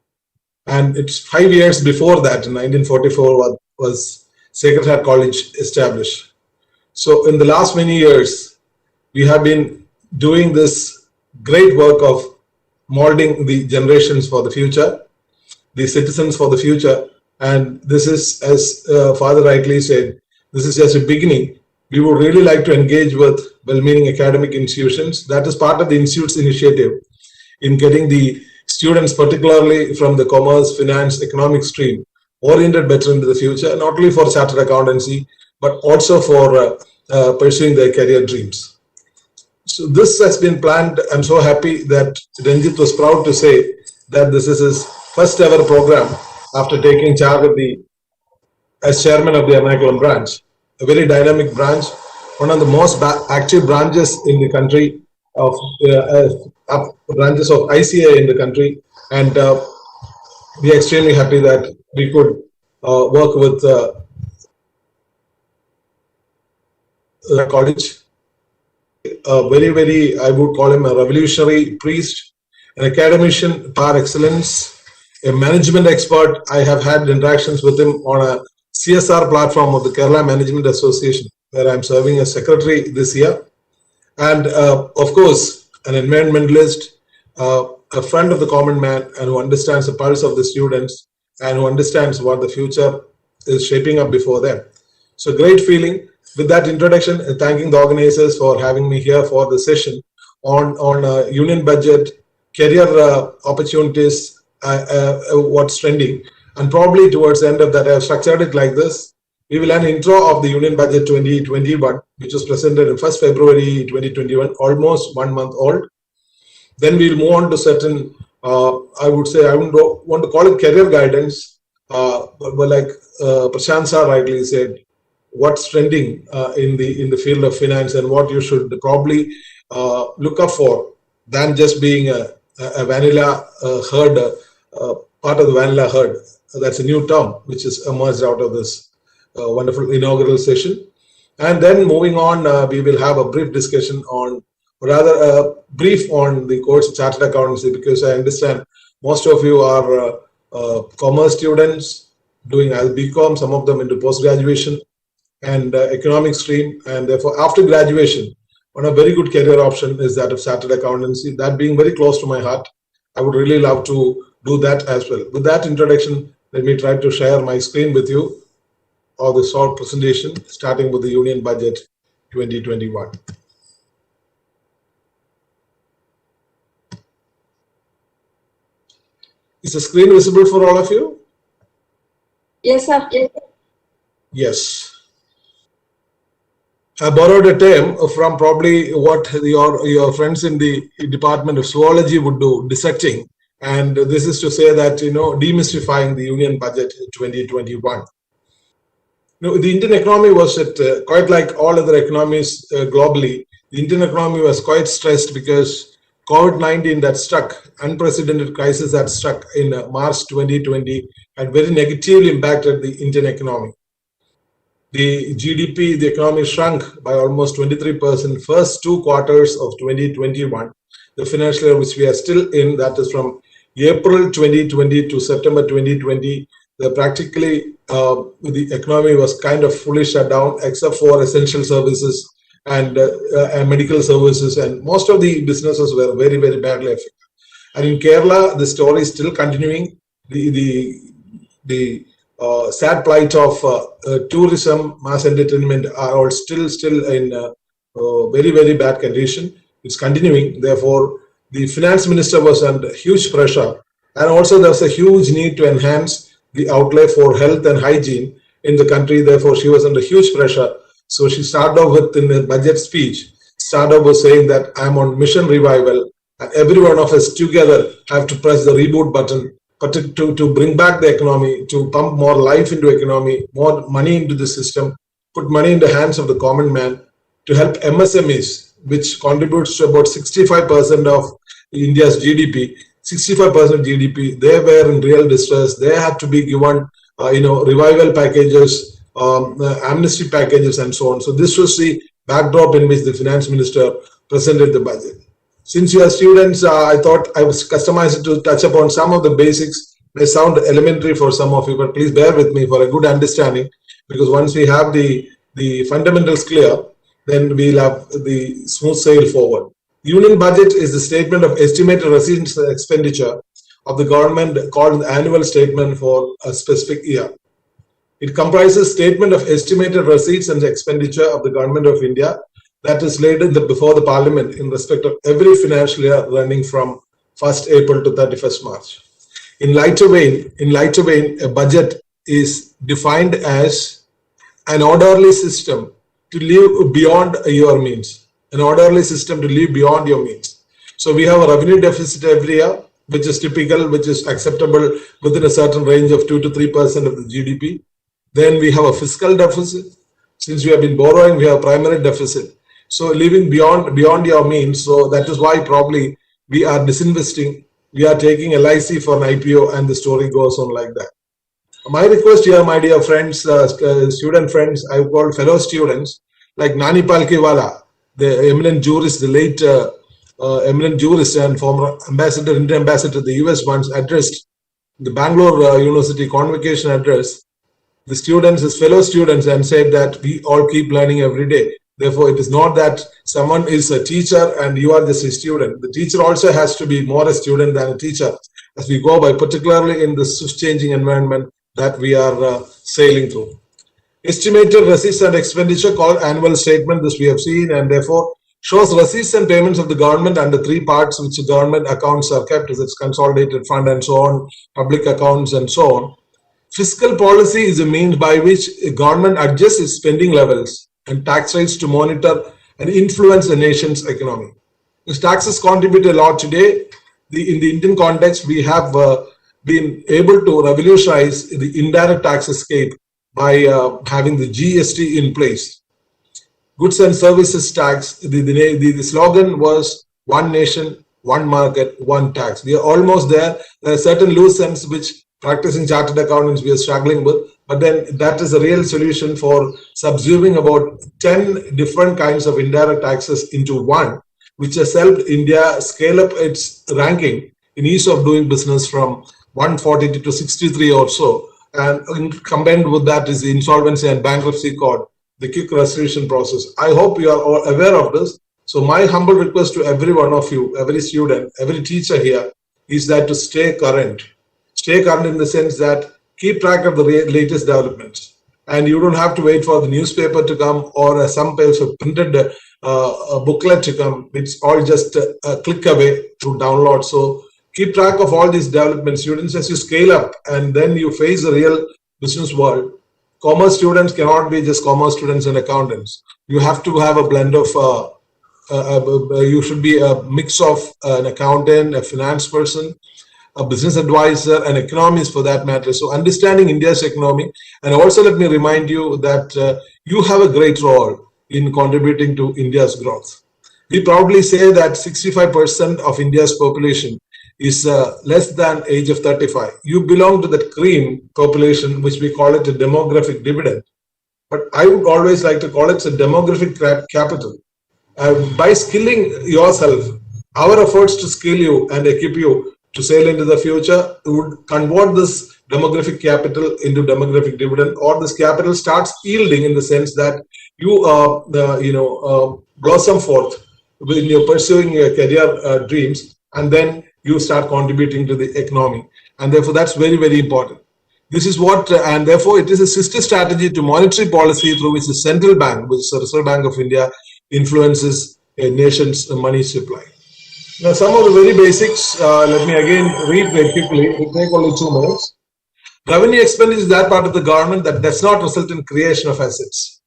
and it's 5 years before that, in 1944, was Sacred Heart College established. So in the last many years, we have been doing this great work of molding the generations for the future, the citizens for the future. And this is, as Father rightly said, this is just a beginning. We would really like to engage with well-meaning academic institutions. That is part of the Institute's initiative in getting the students, particularly from the commerce, finance, economic stream, oriented better into the future, not only for chartered accountancy, but also for pursuing their career dreams. So this has been planned. I'm so happy that Ranjit was proud to say that this is his first ever program after taking charge of as chairman of the Ernakulam branch, a very dynamic branch, one of the most active branches in the country, of branches of ICAI in the country, and we are extremely happy that we could work with the college. Very, I would call him a revolutionary priest, an academician par excellence, a management expert. I have had interactions with him on a CSR platform of the Kerala Management Association, where I'm serving as secretary this year. And of course, an environmentalist, a friend of the common man, and who understands the pulse of the students and who understands what the future is shaping up before them. So great feeling. With that introduction, thanking the organizers for having me here for the session on union budget, career opportunities, what's trending. And probably towards the end of that, I have structured it like this. We will have an intro of the Union Budget 2021, which was presented on 1st February 2021, almost 1 month old. Then we'll move on to certain, I would say, I wouldn't want to call it career guidance, but like Prasanth sir rightly said, what's trending in the field of finance and what you should probably look up for, than just being a vanilla herd, part of the vanilla herd. That's a new term which has emerged out of this wonderful inaugural session. And then moving on, we will have a brief discussion on, or rather a brief on the course of Chartered Accountancy, because I understand most of you are commerce students doing BCom, some of them into post-graduation and economic stream, and therefore after graduation, one very good career option is that of Chartered Accountancy. That being very close to my heart, I would really love to do that as well. With that introduction, let me try to share my screen with you, or the short presentation, starting with the Union Budget 2021. Is the screen visible for all of you? Yes, sir. Yes. I borrowed a term from probably what your friends in the Department of Zoology would do, dissecting. And this is to say that, demystifying the Union Budget 2021. The Indian economy was quite like all other economies globally. The Indian economy was quite stressed because COVID-19 that struck, unprecedented crisis that struck in March 2020 had very negatively impacted the Indian economy. The GDP, the economy shrunk by almost 23% first 2 quarters of 2021. The financial year which we are still in, that is from April 2020 to September 2020, practically the economy was kind of fully shut down except for essential services and medical services, and most of the businesses were very, very badly affected. And in Kerala, the story is still continuing. The sad plight of tourism, mass entertainment are all still in very, very bad condition. It's continuing. Therefore, the finance minister was under huge pressure, and also there's a huge need to enhance the outlay for health and hygiene in the country. Therefore, she was under huge pressure. So she started off with, in the budget speech, started off with saying that I'm on mission revival. and every one of us together have to press the reboot button to bring back the economy, to pump more life into economy, more money into the system, put money in the hands of the common man, to help MSMEs, which contributes to about 65% of India's GDP. 65% of GDP, they were in real distress. They had to be given, revival packages, amnesty packages, and so on. So this was the backdrop in which the finance minister presented the budget. Since you are students, I thought I was customized to touch upon some of the basics. May sound elementary for some of you, but please bear with me for a good understanding, because once we have the fundamentals clear, then we'll have the smooth sail forward. Union budget is the statement of estimated receipts and expenditure of the government, called the annual statement for a specific year. It comprises statement of estimated receipts and expenditure of the government of India that is laid before the Parliament in respect of every financial year running from 1st April to 31st March. In lighter vein, a budget is defined as an orderly system to live beyond your means. An orderly system to live beyond your means. So we have a revenue deficit every year, which is typical, which is acceptable within a certain range of 2 to 3% of the GDP. Then we have a fiscal deficit. Since we have been borrowing, we have primary deficit. So living beyond your means. So that is why probably we are disinvesting. We are taking LIC for an IPO, and the story goes on like that. My request here, my dear friends, student friends, I call fellow students, like Nani Palkiwala, the eminent jurist, the late eminent jurist and former ambassador, Indian ambassador to the US, once addressed the Bangalore University convocation address the students, his fellow students, and said that we all keep learning every day. Therefore, it is not that someone is a teacher and you are just a student. The teacher also has to be more a student than a teacher as we go by, particularly in this changing environment that we are sailing through. Estimated receipts and expenditure, called annual statement, this we have seen, and therefore shows receipts and payments of the government under three parts, which the government accounts are kept as its consolidated fund and so on, public accounts and so on. Fiscal policy is a means by which a government adjusts its spending levels and tax rates to monitor and influence the nation's economy. Because taxes contribute a lot today, in the Indian context, we have been able to revolutionize the indirect tax escape by having the GST in place. Goods and services tax, the slogan was one nation, one market, one tax. We are almost there. There are certain loose ends which practicing chartered accountants we are struggling with, but then that is a real solution for subsuming about 10 different kinds of indirect taxes into one, which has helped India scale up its ranking in ease of doing business from 140 to 63 or so. And combined with that is the insolvency and bankruptcy court, the quick resolution process. I hope you are all aware of this. So my humble request to every one of you, every student, every teacher here, is that to stay current. Stay current in the sense that keep track of the latest developments. And you don't have to wait for the newspaper to come or some place of printed booklet to come. It's all just a click away to download. So keep track of all these developments, students, as you scale up and then you face the real business world. Commerce students cannot be just commerce students and accountants. You have to have a blend of, you should be a mix of an accountant, a finance person, a business advisor, and economist for that matter. So understanding India's economy, and also let me remind you that you have a great role in contributing to India's growth. We proudly say that 65% of India's population is less than age of 35. You belong to that cream population, which we call it a demographic dividend. But I would always like to call it a demographic capital. By skilling yourself, our efforts to skill you and equip you to sail into the future would convert this demographic capital into demographic dividend, or this capital starts yielding in the sense that you blossom forth when you're pursuing your career dreams, and then you start contributing to the economy. And therefore, that's very, very important. This is what, and therefore, it is a sister strategy to monetary policy through which the central bank, which is the Reserve Bank of India, influences a nation's money supply. Now, some of the very basics, let me again read very quickly. It will take only 2 minutes. Revenue expenditure is that part of the government that does not result in creation of assets.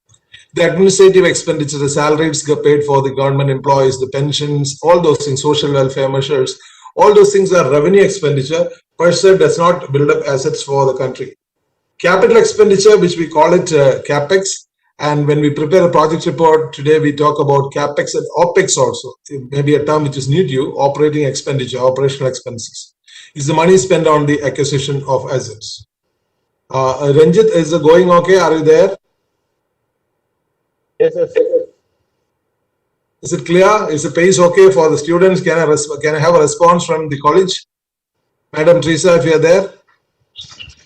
The administrative expenditure, the salaries get paid for the government employees, the pensions, all those things, social welfare measures, all those things are revenue expenditure. Per se does not build up assets for the country. Capital expenditure, which we call it CapEx, and when we prepare a project report today, we talk about CapEx and OpEx also. It may be a term which is new to you, operating expenditure, operational expenses. Is the money spent on the acquisition of assets. Ranjit, is it going okay? Are you there? Yes, yes. Is it clear? Is the pace okay for the students? Can I have a response from the college? Madam Teresa, if you are there.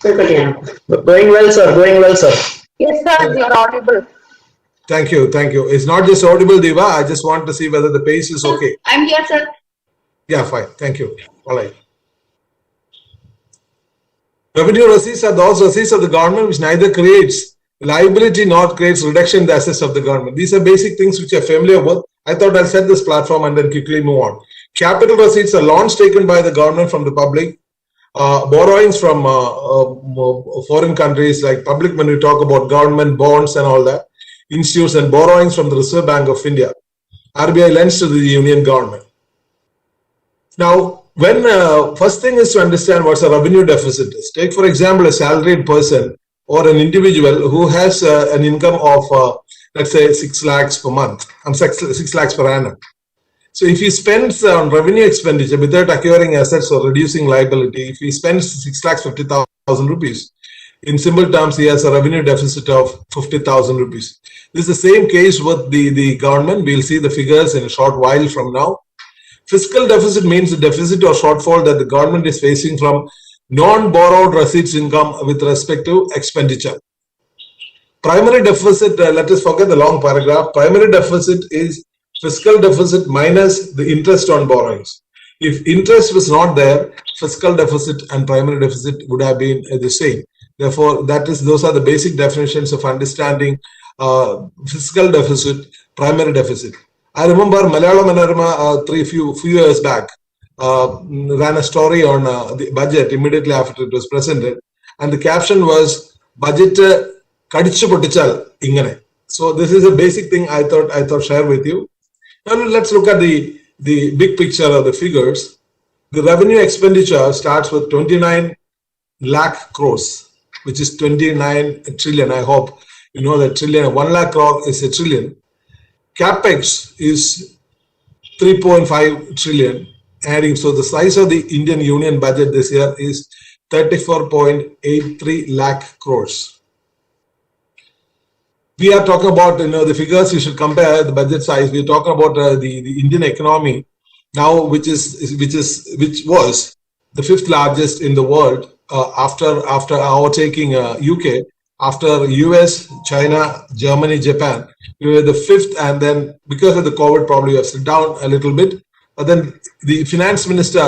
Going well, sir. Going well, sir. Yes, sir, you are audible. Thank you. Thank you. It's not just audible, Diva. I just want to see whether the pace is okay. I'm here, sir. Yeah, fine. Thank you. All right. Revenue receipts are those receipts of the government which neither creates liability nor creates reduction in the assets of the government. These are basic things which you're familiar with. I thought I'll set this platform and then quickly move on. Capital receipts are loans taken by the government from the public, borrowings from foreign countries, like public when we talk about government bonds and all that, institutes, and borrowings from the Reserve Bank of India. RBI lends to the union government. Now, when first thing is to understand what's a revenue deficit is. Take, for example, a salaried person or an individual who has an income of, let's say, 6 lakhs per month, 6 lakhs per annum. So if he spends on revenue expenditure without acquiring assets or reducing liability, if he spends 6,50,000 rupees, in simple terms, he has a revenue deficit of 50,000 rupees. This is the same case with the government. We'll see the figures in a short while from now. Fiscal deficit means the deficit or shortfall that the government is facing from non-borrowed receipts income with respect to expenditure. Primary deficit, let us forget the long paragraph. Primary deficit is fiscal deficit minus the interest on borrowings. If interest was not there, fiscal deficit and primary deficit would have been the same. Therefore, those are the basic definitions of understanding fiscal deficit, primary deficit. I remember Malayalam Manorama few years back ran a story on the budget immediately after it was presented, and the caption was "Budget kadichu pottichal ingane." So this is a basic thing I thought share with you. Now let's look at the big picture of the figures. The revenue expenditure starts with 29 lakh crores, which is 29 trillion. I hope you know that trillion. 1 lakh crore is a trillion. CapEx is 3.5 trillion. Adding, so the size of the Indian Union budget this year is 34.83 lakh crores. We are talking about, the figures you should compare the budget size. We are talking about the Indian economy now, which was the 5th largest in the world after overtaking UK, after US, China, Germany, Japan. We were the 5th, and then because of the COVID, probably we have slid down a little bit. But then the finance minister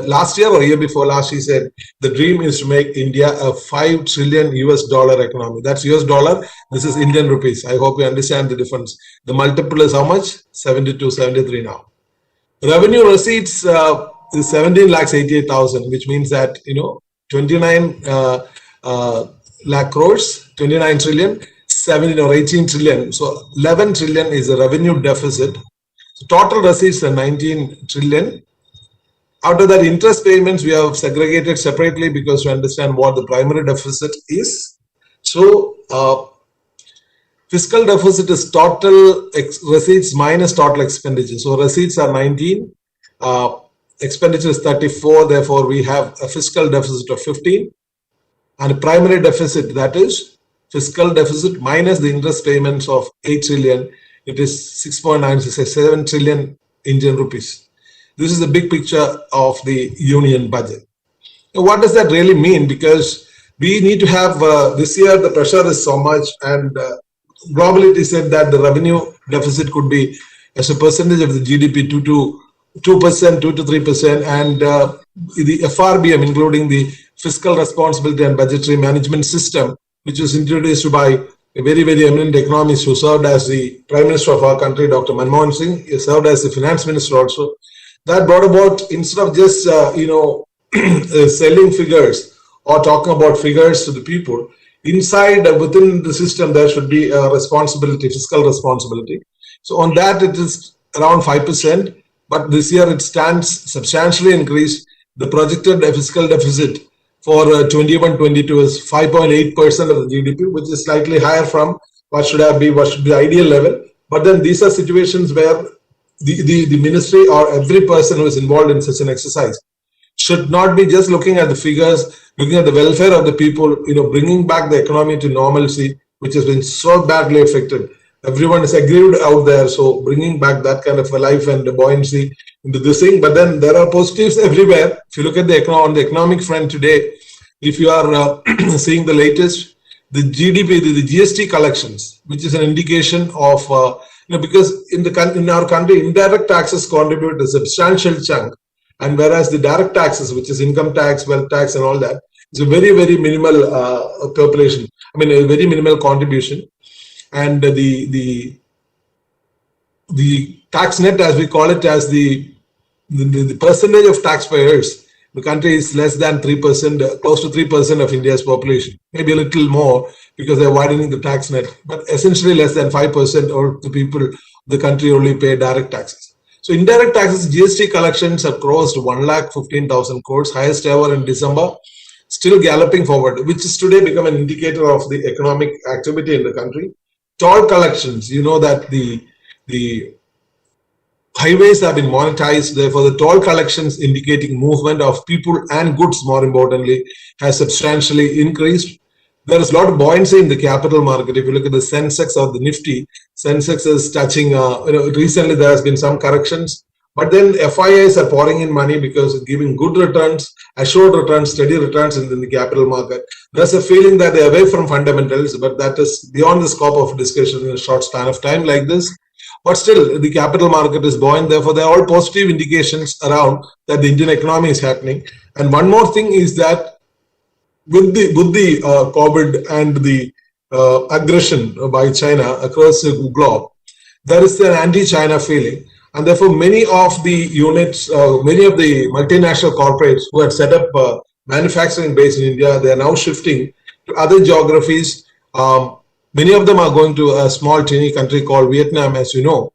last year or year before last, he said the dream is to make India a $5 trillion US dollar economy. That's US dollar. This is Indian rupees. I hope you understand the difference. The multiple is how much? 72, 73 now. Revenue receipts is 17 lakhs 88,000, which means that 29 lakh crores, 29 trillion, 17 or 18 trillion. So 11 trillion is a revenue deficit. So total receipts are 19 trillion. Out of that, interest payments we have segregated separately because to understand what the primary deficit is. So fiscal deficit is total receipts minus total expenditure. So receipts are 19, expenditure is 34. Therefore, we have a fiscal deficit of 15. And a primary deficit, that is fiscal deficit minus the interest payments of 8 trillion. It is 6.967 trillion Indian rupees. This is the big picture of the union budget. Now, what does that really mean? Because we need to have, this year the pressure is so much, and globally it is said that the revenue deficit could be as a percentage of the GDP 2 to 3%, and the FRBM, including the Fiscal Responsibility and Budgetary Management System, which was introduced by a very, very eminent economist who served as the Prime Minister of our country, Dr. Manmohan Singh. He served as the Finance Minister also. That brought about, instead of just, selling figures or talking about figures to the people, inside within the system there should be a responsibility, fiscal responsibility. So on that it is around 5%, but this year it stands substantially increased. The projected fiscal deficit for 21-22 is 5.8% of the GDP, which is slightly higher from what should be the ideal level. But then these are situations where the ministry or every person who is involved in such an exercise should not be just looking at the figures, looking at the welfare of the people, bringing back the economy to normalcy, which has been so badly affected. Everyone is aggrieved out there, so bringing back that kind of a life and the buoyancy into this thing. But then there are positives everywhere. If you look at on the economic front today, if you are seeing the latest, the GDP, the GST collections, which is an indication of, because in our country, indirect taxes contribute a substantial chunk. And whereas the direct taxes, which is income tax, wealth tax, and all that, is a very, very minimal population. I mean, a very minimal contribution. And the tax net, as we call it, as the percentage of taxpayers, the country is less than 3%, close to 3% of India's population. Maybe a little more because they're widening the tax net, but essentially less than 5% of the people, the country only pay direct taxes. So indirect taxes, GST collections have crossed 1,15,000 crores, highest ever in December, still galloping forward, which is today become an indicator of the economic activity in the country. Toll collections, that the highways have been monetized, therefore the toll collections indicating movement of people and goods, more importantly, has substantially increased. There is a lot of buoyancy in the capital market. If you look at the Sensex or the Nifty, Sensex is touching, recently there has been some corrections, but then FIIs are pouring in money because it's giving good returns, assured returns, steady returns in the capital market. There's a feeling that they're away from fundamentals, but that is beyond the scope of discussion in a short span of time like this. But still, the capital market is buoyant. Therefore, there are all positive indications around that the Indian economy is happening. And one more thing is that with the COVID and the aggression by China across the globe, there is an anti-China feeling. And therefore, many of the units, many of the multinational corporates who had set up manufacturing base in India, they are now shifting to other geographies. Many of them are going to a small teeny country called Vietnam, as you know.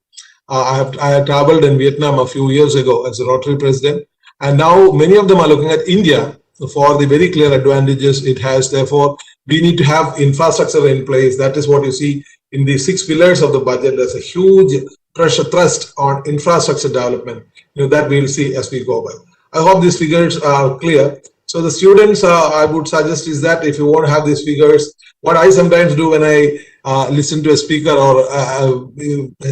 I had traveled in Vietnam a few years ago as a Rotary president. And now many of them are looking at India for the very clear advantages it has. Therefore, we need to have infrastructure in place. That is what you see in the 6 pillars of the budget. There's a huge pressure thrust on infrastructure development, that we will see as we go by. I hope these figures are clear. So the students, I would suggest is that if you want to have these figures, what I sometimes do when I listen to a speaker or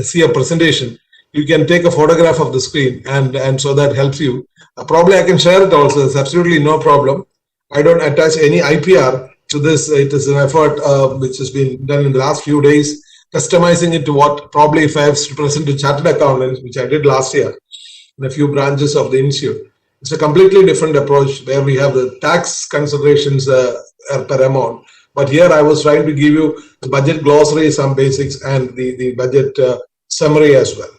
see a presentation, you can take a photograph of the screen and so that helps you. Probably I can share it also. There's absolutely no problem. I don't attach any IPR to this. It is an effort which has been done in the last few days, customizing it to what probably if I have to present to chartered accountants, which I did last year in a few branches of the institute. It's a completely different approach where we have the tax considerations per amount. But here I was trying to give you the budget glossary, some basics, and the budget summary as well.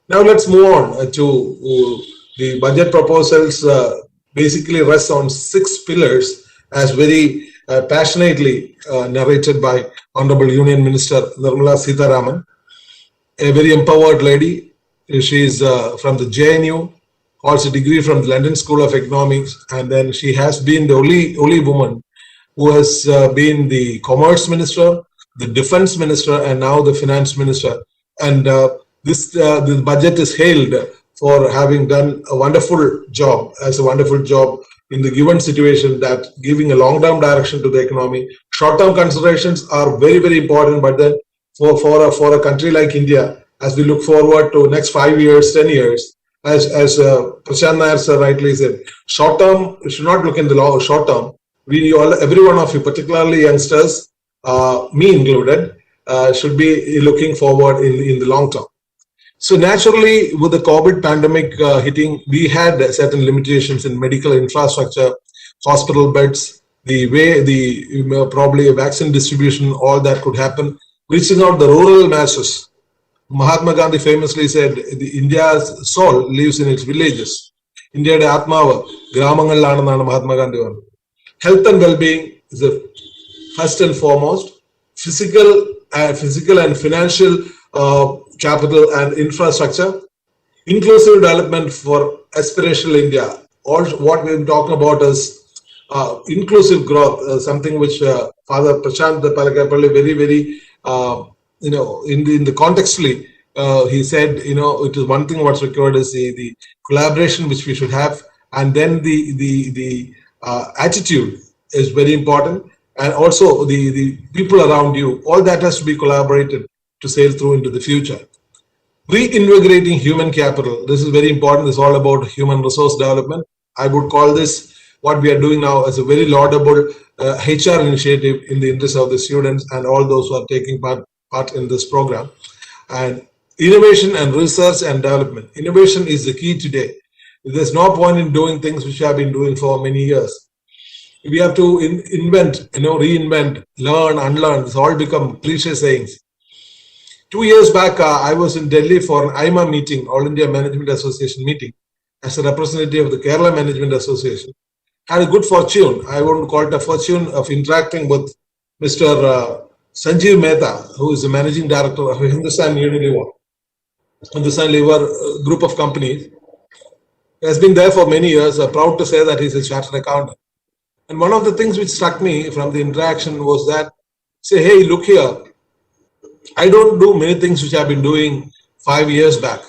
Now let's move on to the budget proposals. Basically rests on 6 pillars as very passionately narrated by Honorable Union Minister Nirmala Sitharaman, a very empowered lady. She is from the JNU, holds a degree from the London School of Economics, and then she has been the only woman who has been the Commerce Minister, the Defense Minister, and now the Finance Minister. And the budget is hailed for having done a wonderful job, in the given situation, that giving a long-term direction to the economy. Short-term considerations are very, very important, but then for a country like India, as we look forward to next 5 years, 10 years, as Prasanth Nair sir rightly said, short-term, we should not look in the short term. Every one of you, particularly youngsters, me included, should be looking forward in the long term. So naturally, with the COVID pandemic hitting, we had certain limitations in medical infrastructure, hospital beds, the way probably a vaccine distribution, all that could happen, reaching out the rural masses. Mahatma Gandhi famously said, India's soul lives in its villages. India's Atmava, Gramangallananu Mahatma Gandhi. Health and well-being is a first and foremost, physical and financial capital and infrastructure, inclusive development for aspirational India. All what we're talking about is inclusive growth, something which Father Prasanth Palakapalli very in the contextually he said, it is one thing what's required is the collaboration which we should have, and then the attitude is very important, and also the people around you. All that has to be collaborated to sail through into the future. Reinvigorating human capital. This is very important. This is all about human resource development. I would call this what we are doing now as a very laudable HR initiative in the interest of the students and all those who are taking part in this program. And innovation and research and development. Innovation is the key today. There's no point in doing things which we have been doing for many years. We have to invent, reinvent, learn, unlearn. It's all become cliche sayings. 2 years back, I was in Delhi for an IMA meeting, All India Management Association meeting, as a representative of the Kerala Management Association. Had a good fortune, I wouldn't call it a fortune, of interacting with Mr. Sanjeev Mehta, who is the managing director of Hindustan Unilever group of companies. He has been there for many years. I'm proud to say that he's a chartered accountant. And one of the things which struck me from the interaction was that, say, hey, look here, I don't do many things which I've been doing 5 years back,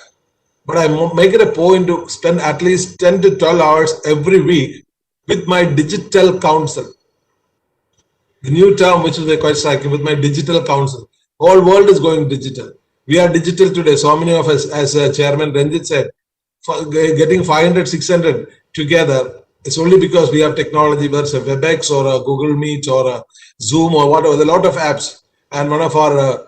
but I make it a point to spend at least 10 to 12 hours every week with my digital counsel. The new term, which is quite striking, with my digital counsel. Whole world is going digital. We are digital today. So many of us, as Chairman Ranjit said, getting 500, 600 together, it's only because we have technology, whether it's a WebEx or a Google Meet or a Zoom or whatever. There are a lot of apps. And one of our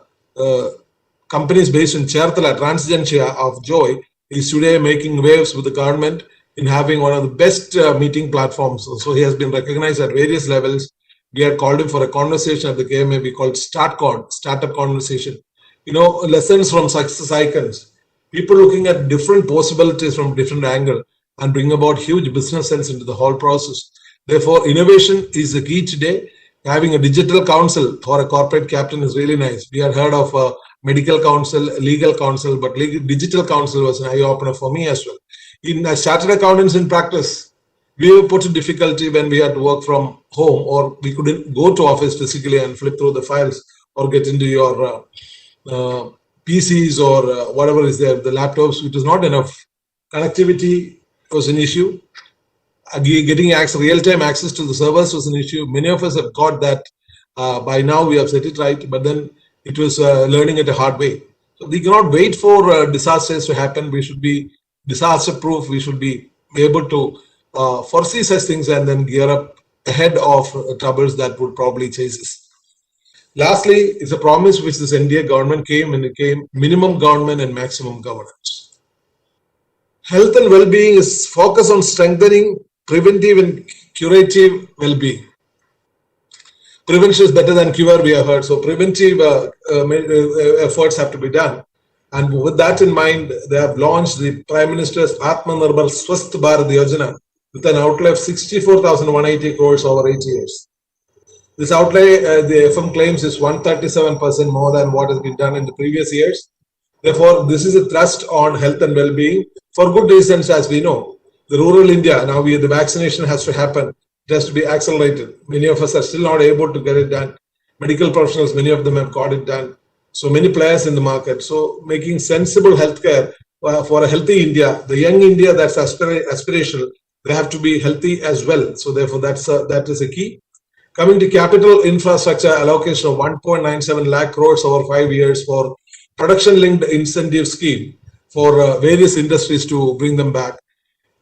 companies based in Cherthala, Transgentia of Joy, is today making waves with the government in having one of the best meeting platforms. So he has been recognized at various levels. We had called him for a conversation at the KMAB called StartCon, Startup Conversation. Lessons from success icons. People looking at different possibilities from different angle and bring about huge business sense into the whole process. Therefore, innovation is the key today. Having a digital counsel for a corporate captain is really nice. We had heard of medical counsel, legal counsel, but digital counsel was an eye-opener for me as well. In chartered accountants in practice, we were put in difficulty when we had to work from home, or we couldn't go to office physically and flip through the files or get into your PCs or whatever is there, the laptops. It was not enough. Connectivity was an issue. Getting real-time access to the servers was an issue. Many of us have got that by now. We have set it right, but then it was learning it a hard way. So we cannot wait for disasters to happen. We should be disaster-proof. We should be able to foresee such things and then gear up ahead of troubles that would probably chase us. Lastly, it's a promise which this NDA government came, and it came minimum government and maximum governance. Health and well-being is focused on strengthening preventive and curative well-being. Prevention is better than cure, we have heard. So preventive efforts have to be done. And with that in mind, they have launched the Prime Minister's Atmanirbhar Swasth Bharat Yojana with an outlay of 64,180 crores over 8 years. This outlay, the FM claims, is 137% more than what has been done in the previous years. Therefore, this is a thrust on health and well-being for good reasons, as we know. The rural India, now the vaccination has to happen. It has to be accelerated. Many of us are still not able to get it done. Medical professionals, many of them have got it done. So many players in the market. So making sensible healthcare for a healthy India, the young India that's aspirational, they have to be healthy as well. So therefore, that is a key. Coming to capital infrastructure allocation of 1.97 lakh crores over 5 years for production-linked incentive scheme for various industries to bring them back.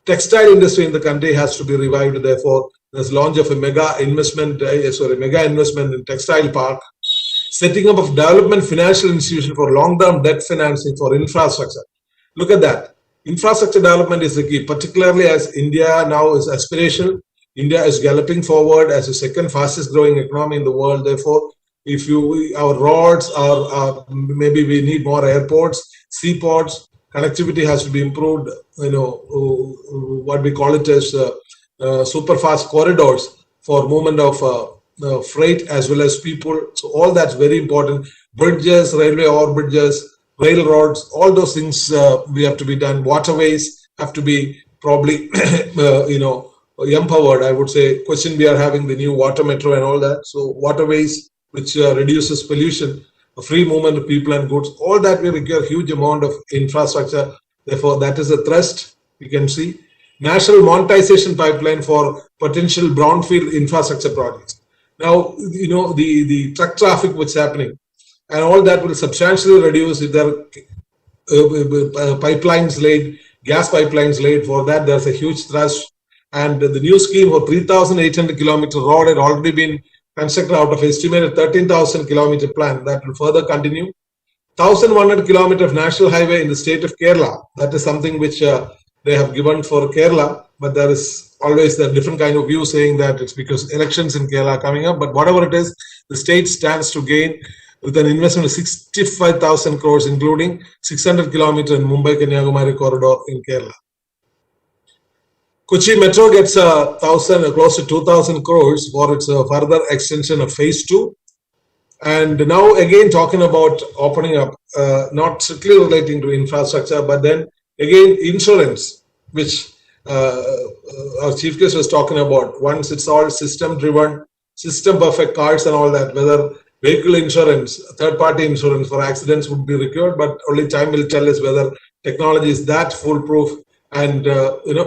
Textile industry in the country has to be revived. Therefore, there's launch of a mega investment in textile park. Setting up of development financial institution for long-term debt financing for infrastructure. Look at that. Infrastructure development is the key, particularly as India now is aspirational. India is galloping forward as the second fastest growing economy in the world. Therefore, if our roads are maybe we need more airports, seaports, connectivity has to be improved. What we call it as super fast corridors for movement of freight as well as people. So all that's very important. Bridges, railway overbridges, railroads, all those things we have to be done. Waterways have to be probably, empowered. I would say, question we are having the new water metro and all that. So waterways, which reduces pollution, free movement of people and goods, all that will require huge amount of infrastructure. Therefore, that is a thrust we can see. National monetization pipeline for potential brownfield infrastructure projects. Now, the truck traffic which is happening, and all that will substantially reduce if there are pipelines laid, gas pipelines laid. For that, there's a huge thrust. And the new scheme for 3,800 kilometer road had already been constructed out of estimated 13,000 kilometer plan. That will further continue. 1,100 kilometer of national highway in the state of Kerala. That is something which they have given for Kerala, but there is always a different kind of view saying that it's because elections in Kerala are coming up. But whatever it is, the state stands to gain with an investment of 65,000 crores, including 600 kilometer in Mumbai-Kanyakumari corridor in Kerala. Kochi Metro gets close to 2,000 crores for its further extension of phase 2. And now again talking about opening up, not strictly relating to infrastructure, but then again insurance, which our chief guest was talking about. Once it's all system driven, system perfect cards and all that, whether vehicle insurance, third party insurance for accidents would be required, but only time will tell us whether technology is that foolproof and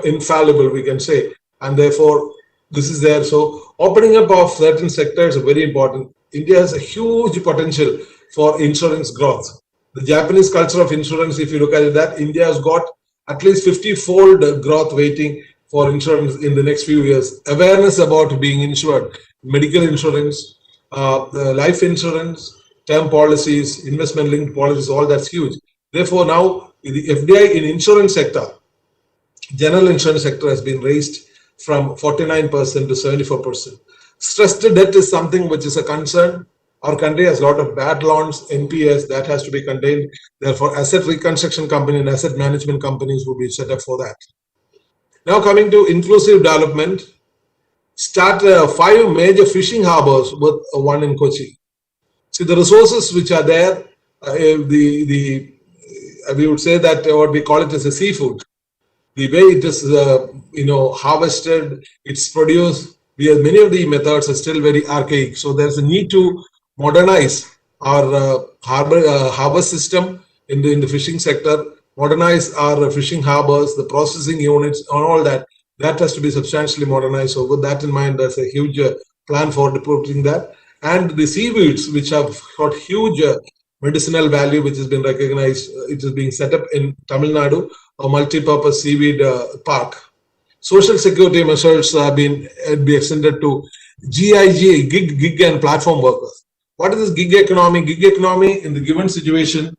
infallible, we can say. And therefore this is there. So opening up of certain sectors is very important. India has a huge potential for insurance growth. The Japanese culture of insurance, if you look at it, that India has got at least 50-fold growth waiting for insurance in the next few years. Awareness about being insured, medical insurance, life insurance, term policies, investment linked policies, all that's huge. Therefore, now the FDI in insurance sector, general insurance sector has been raised from 49% to 74%. Stressed debt is something which is a concern. Our country has a lot of bad loans, NPS, that has to be contained. Therefore, asset reconstruction company and asset management companies will be set up for that. Now coming to inclusive development, start 5 major fishing harbors with one in Kochi. See the resources which are there, we would say that what we call it as a seafood. The way it is, harvested, it's produced, many of the methods are still very archaic. So there's a need to modernize our harbor system in the fishing sector, modernize our fishing harbors, the processing units, and all that. That has to be substantially modernized. So with that in mind, there's a huge plan for developing that. And the seaweeds, which have got huge medicinal value, which has been recognized, it is being set up in Tamil Nadu, a multi-purpose seaweed park. Social security measures have been extended to GIG, gig and platform workers. What is this gig economy? Gig economy, in the given situation,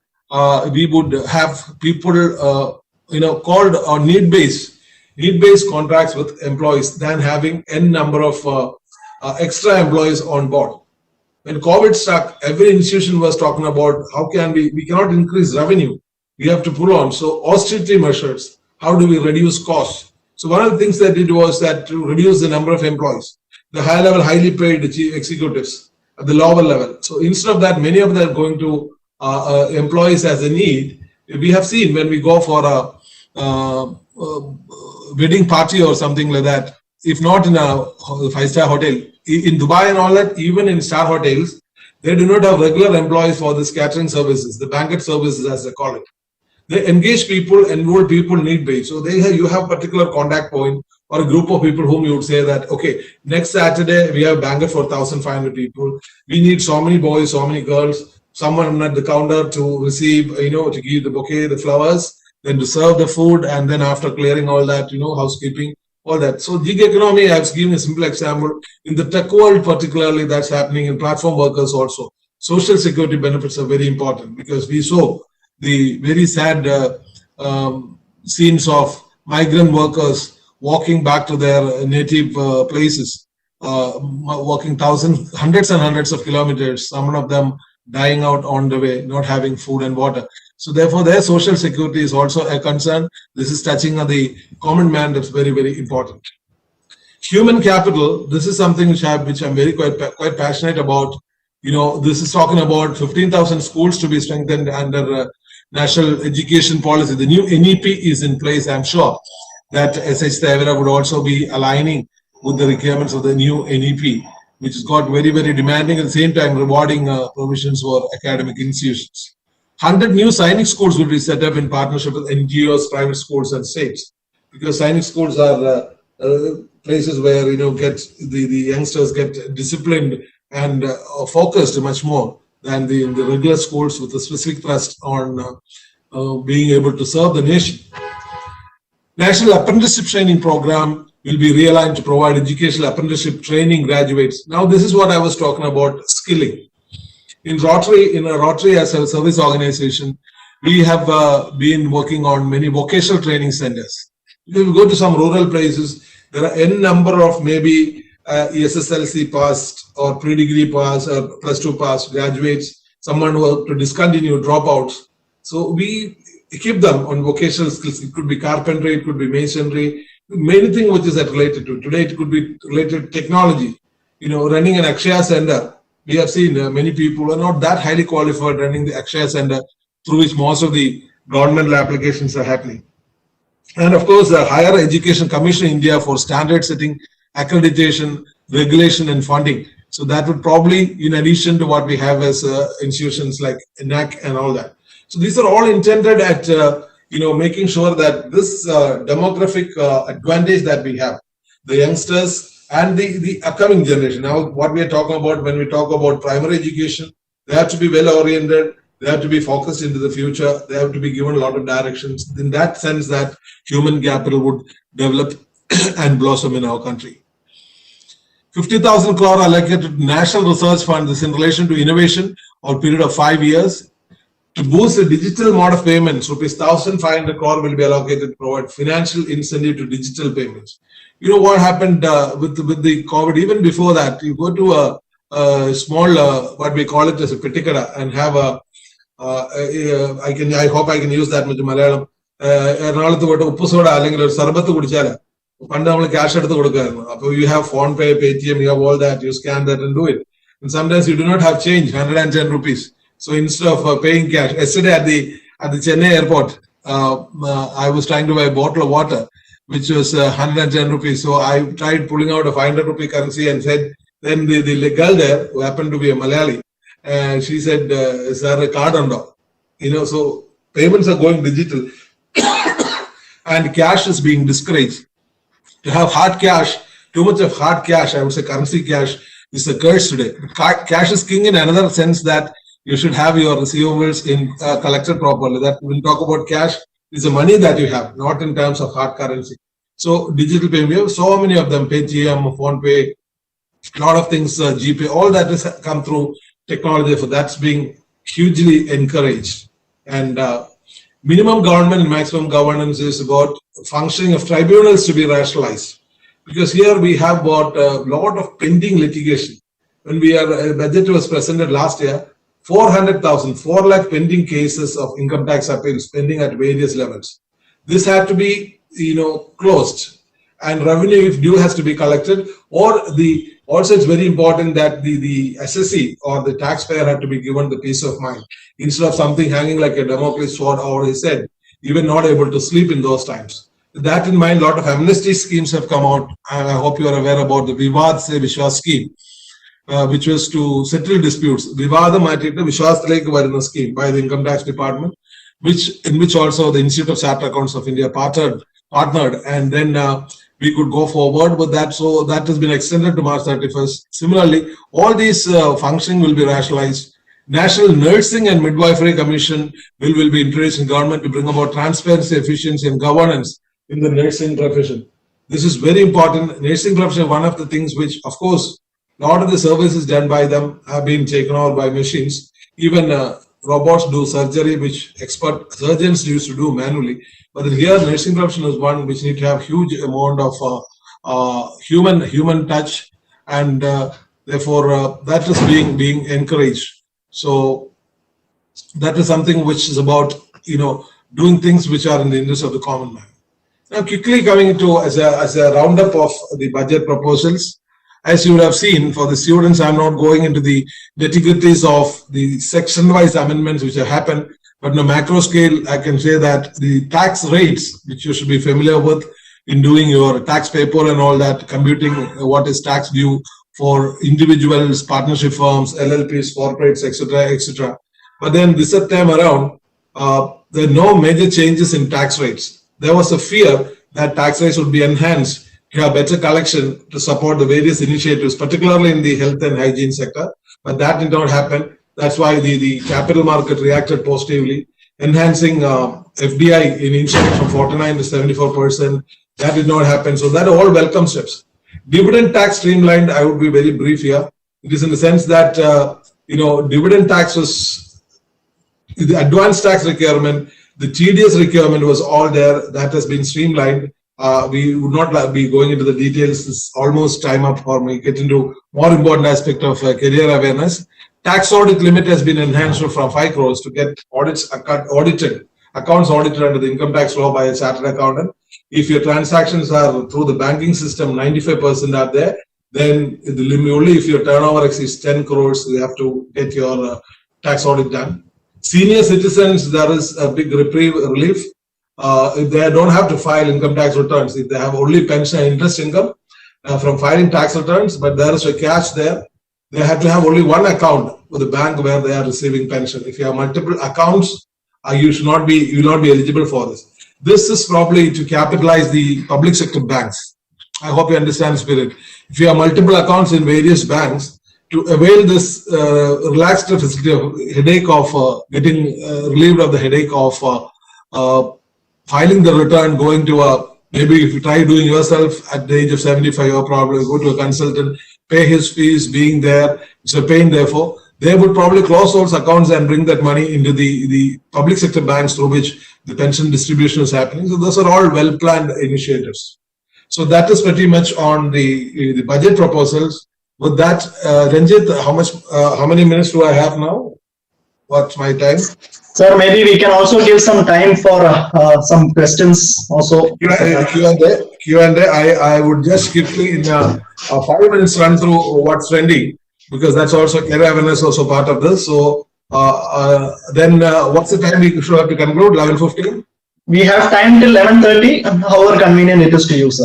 we would have people, called on need-based contracts with employees than having n number of extra employees on board. When COVID struck, every institution was talking about how can we cannot increase revenue. We have to pull on. So austerity measures, how do we reduce costs? So one of the things they did was that to reduce the number of employees, the high level, highly paid executives at the lower level. So instead of that, many of them are going to employees as a need. We have seen when we go for a wedding party or something like that, if not in a 5-star hotel, in Dubai and all that, even in star hotels, they do not have regular employees for the catering services, the banquet services as they call it. They engage people, enroll people need-based. So you have particular contact point or a group of people whom you would say that, okay, next Saturday we have a banquet for 1,500 people. We need so many boys, so many girls, someone at the counter to receive, to give the bouquet, the flowers, then to serve the food, and then after clearing all that, housekeeping, all that. So gig economy, I've given a simple example. In the tech world particularly, that's happening in platform workers also. Social security benefits are very important because we saw the very sad scenes of migrant workers walking back to their native places, walking hundreds and hundreds of kilometers, some of them dying out on the way, not having food and water. So therefore, their social security is also a concern. This is touching on the common man. That's very, very important. Human capital, this is something which I'm very quite passionate about. This is talking about 15,000 schools to be strengthened under National Education Policy. The new NEP is in place. I'm sure that SH Thevara would also be aligning with the requirements of the new NEP, which has got very, very demanding, at the same time rewarding provisions for academic institutions. 100 new Sainik schools will be set up in partnership with NGOs, private schools, and states, because Sainik schools are places where get the youngsters get disciplined and focused much more than the regular schools, with a specific thrust on being able to serve the nation. National Apprenticeship Training Program will be realigned to provide educational apprenticeship training graduates. Now, this is what I was talking about, skilling. In Rotary as a service organization, we have been working on many vocational training centers. If you go to some rural places, there are n number of maybe SSLC passed or pre-degree passed or plus 2 passed graduates, someone who have to discontinue, dropouts. So we equip them on vocational skills. It could be carpentry, it could be masonry, many things which is related to. Today it could be related to technology. Running an Akshaya center, we have seen many people who are not that highly qualified running the Akshaya center, through which most of the governmental applications are happening. And of course, the Higher Education Commission in India for standard setting, accreditation, regulation, and funding. So that would probably, in addition to what we have as institutions like ERNAK and all that. So these are all intended at making sure that this demographic advantage that we have, the youngsters and the upcoming generation. Now, what we are talking about when we talk about primary education, they have to be well oriented. They have to be focused into the future. They have to be given a lot of directions. In that sense, that human capital would develop and blossom in our country. 50,000 crore allocated to National Research Fund. This in relation to innovation over a period of 5 years. To boost the digital mode of payments, rupees 1,500 crore will be allocated to provide financial incentive to digital payments. What happened with the COVID? Even before that, you go to a small, what we call it as a petikada, and have a I hope I can use that with Malayalam. എറണാകുളത്ത് പോയിട്ട് ഉപ്പ് soda അല്ലെങ്കിൽ ഒരു സർബത്ത് കുടിച്ചാല് പണ്ട് നമ്മൾ cash എടുത്ത് കൊടുക്കായിരുന്നു. അപ്പൊ you have phone pay, Paytm, you have all that, you scan that and do it. And sometimes you do not have change, 110 rupees. So instead of paying cash, yesterday at the Chennai airport, I was trying to buy a bottle of water, which was 110 rupees. So I tried pulling out a 500 rupee currency and said, then the girl there, who happened to be a Malayali, she said, is there a card or no? So payments are going digital and cash is being discouraged. To have hard cash, too much of hard cash, I would say currency cash, is a curse today. Cash is king in another sense, that you should have your receivables collected properly. That when we talk about cash, it's the money that you have, not in terms of hard currency. So digital payment, we have so many of them, Paytm, phone pay, a lot of things, GPay, all that has come through technology. So that's being hugely encouraged. And minimum government and maximum governance is about functioning of tribunals to be rationalized. Because here we have got a lot of pending litigation. When budget was presented last year, 4 lakh pending cases of income tax appeals pending at various levels. This had to be, closed, and revenue, if due, has to be collected. Also, it's very important that the assessee or the taxpayer had to be given the peace of mind, instead of something hanging like a Damocles sword over his head, even not able to sleep in those times. With that in mind, a lot of amnesty schemes have come out. I hope you are aware about the Vivad Se Vishwas scheme, which was to settle disputes. Vivada Matita Vishwasalekku Varuna scheme by the Income Tax Department, in which also the Institute of Chartered Accountants of India partnered, and then we could go forward with that. So that has been extended to March 31st. Similarly, all these functioning will be rationalized. National Nursing and Midwifery Commission will be introduced in government to bring about transparency, efficiency, and governance in the nursing profession. This is very important. Nursing profession is one of the things which, of course, a lot of the services done by them have been taken over by machines. Even robots do surgery, which expert surgeons used to do manually. But here, nursing profession is one which need to have huge amount of human touch, and therefore that is being encouraged. So that is something which is about doing things which are in the interest of the common man. Now, quickly coming to as a roundup of the budget proposals, as you would have seen, for the students, I'm not going into the nitty-gritties of the section-wise amendments which have happened, but on a macro scale, I can say that the tax rates, which you should be familiar with in doing your tax paper and all that, computing what is tax due for individuals, partnership firms, LLPs, corporates, etc., etc. But then this time around, there are no major changes in tax rates. There was a fear that tax rates would be enhanced to have better collection to support the various initiatives, particularly in the health and hygiene sector. But that did not happen. That's why the capital market reacted positively, enhancing FDI in insurance from 49 to 74%. That did not happen. So that are all welcome steps. Dividend tax streamlined, I would be very brief here. It is in the sense that, dividend tax was the advanced tax requirement. The TDS requirement was all there. That has been streamlined. We would not be going into the details. It's almost time up for me to get into more important aspect of career awareness. Tax audit limit has been enhanced from 5 crores to get accounts audited under the income tax law by a chartered accountant. If your transactions are through the banking system, 95% are there. Then the limit, only if your turnover exceeds 10 crores, you have to get your tax audit done. Senior citizens, there is a big relief. If they don't have to file income tax returns, if they have only pension and interest income from filing tax returns, but there is a catch there. They have to have only one account with the bank where they are receiving pension. If you have multiple accounts, you will not be eligible for this. This is probably to capitalize the public sector banks. I hope you understand the spirit. If you have multiple accounts in various banks, to avail this relaxed headache of getting relieved of the headache of filing the return, going to maybe if you try doing yourself at the age of 75, you'll probably go to a consultant, pay his fees, being there, it's a pain. Therefore, they would probably close those accounts and bring that money into the public sector banks through which the pension distribution is happening. So those are all well-planned initiatives. So that is pretty much on the budget proposals. With that, Ranjit, how many minutes do I have now? What's my time? Sir, maybe we can also give some time for some questions also. Q&A. I would just quickly in a 5 minutes run through what's trending, because that's also career awareness also part of this. So then what's the time we should have to conclude? 11:15? We have time till 11:30, however convenient it is to you, sir.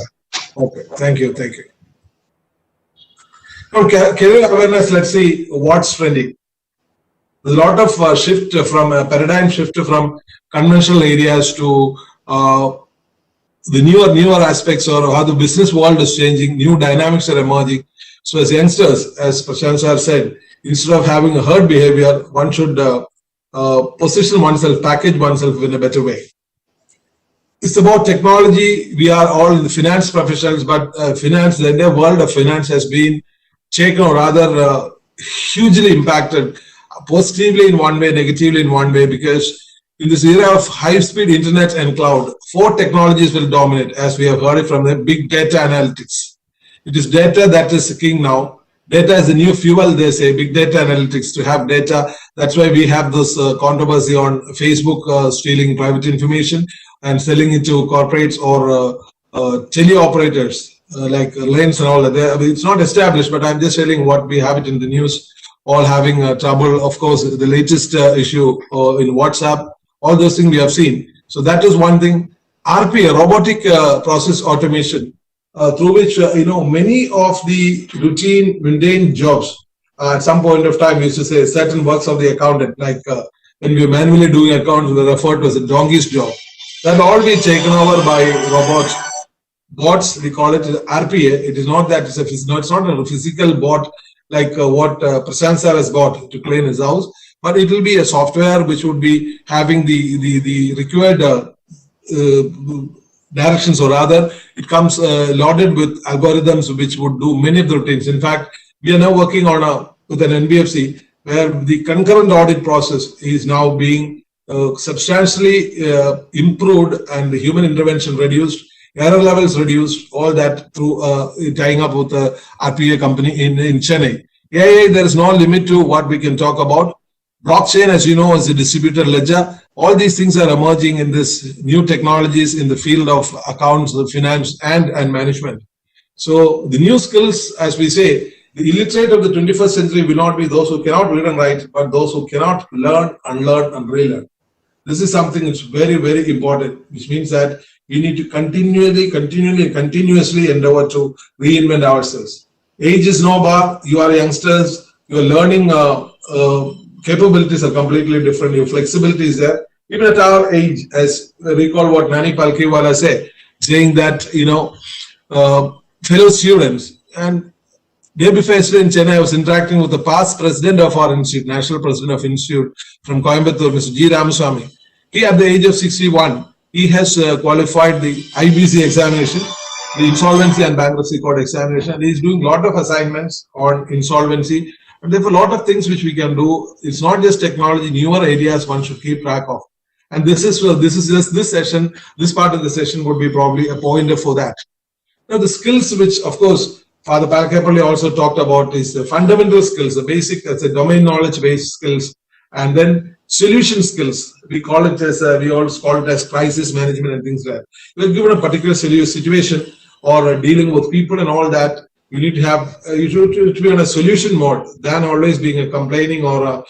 Okay, thank you. Okay, career awareness, let's see what's trending. A lot of shift from a paradigm shift from conventional areas to the newer aspects, or how the business world is changing, new dynamics are emerging. So as youngsters, as Prasanth sir said, instead of having a herd behavior, one should position oneself, package oneself in a better way. It's about technology. We are all in the finance professionals, but finance, the entire world of finance has been taken, or rather hugely impacted, positively in one way, negatively in one way, because in this era of high-speed internet and cloud, 4 technologies will dominate, as we have heard it from the big data analytics. It is data that is king now. Data is the new fuel, they say, big data analytics, to have data. That's why we have this controversy on Facebook stealing private information and selling it to corporates or teleoperators like Reliance and all that. It's not established, but I'm just telling what we have it in the news, all having trouble. Of course, the latest issue in WhatsApp, all those things we have seen. So that is one thing. RPA, robotic process automation, through which, many of the routine, mundane jobs, at some point of time, we used to say certain works of the accountant, like when we were manually doing accounts, we referred to as a donkey's job. That all be taken over by robots. Bots, we call it RPA. It is not that it's not a physical bot like what Prasanth sir has bought to clean his house, but it will be a software which would be having the required directions, or rather, it comes loaded with algorithms which would do many of the routines. In fact, we are now working on with an NBFC where the concurrent audit process is now being substantially improved, and the human intervention reduced, error levels reduced, all that through tying up with the RPA company in Chennai. AI, there is no limit to what we can talk about. Blockchain, as you know, is a distributed ledger. All these things are emerging in this new technologies in the field of accounts, finance, and management. So the new skills, as we say, the illiterate of the 21st century will not be those who cannot read and write, but those who cannot learn, unlearn, and relearn. This is something that's very, very important, which means that we need to continuously endeavor to reinvent ourselves. Age is no bar. You are youngsters. Your learning capabilities are completely different. Your flexibility is there. Even at our age, as I recall what Nani Palkiwala said, saying that, fellow students, and day before yesterday in Chennai, I was interacting with the past president of our institute, national president of institute from Coimbatore, Mr. G. Ramaswamy. He, at the age of 61, he has qualified the IBC examination, the Insolvency and Bankruptcy Court examination, and he's doing a lot of assignments on insolvency. And there are a lot of things which we can do. It's not just technology, newer areas one should keep track of. And this is just this session, this part of the session would be probably a pointer for that. Now, the skills which, of course, Father Palkapalli also talked about is the fundamental skills, the basic, that's a domain knowledge-based skills, and then solution skills. We call it as, we also call it as crisis management and things like that. We're given a particular situation or dealing with people and all that, you need to have, you should be on a solution mode than always being a complaining or a,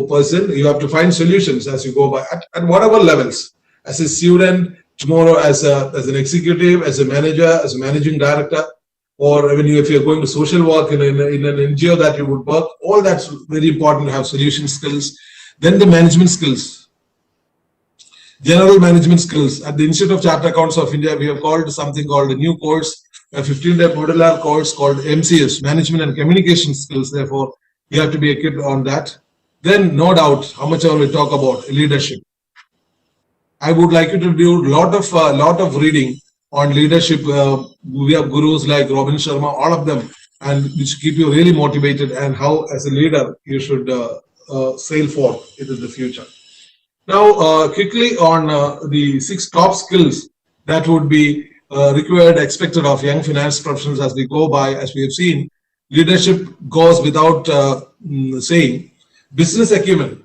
person. You have to find solutions as you go by at whatever levels. As a student, tomorrow as an executive, as a manager, as a managing director, or even if you're going to social work in an NGO that you would work, all that's very important to have solution skills. Then the management skills, general management skills. At the Institute of Chartered Accountants of India, we have called something called a new course, a 15-day modular course called MCS, Management and Communication Skills. Therefore, you have to be equipped on that. Then, no doubt, how much ever we talk about leadership. I would like you to do a lot of reading on leadership. We have gurus like Robin Sharma, all of them, and which keep you really motivated and how, as a leader, you should sail forth into the future. Now, quickly on the 6 top skills that would be required, expected of young finance professionals as we go by, as we have seen, leadership goes without saying. Business acumen.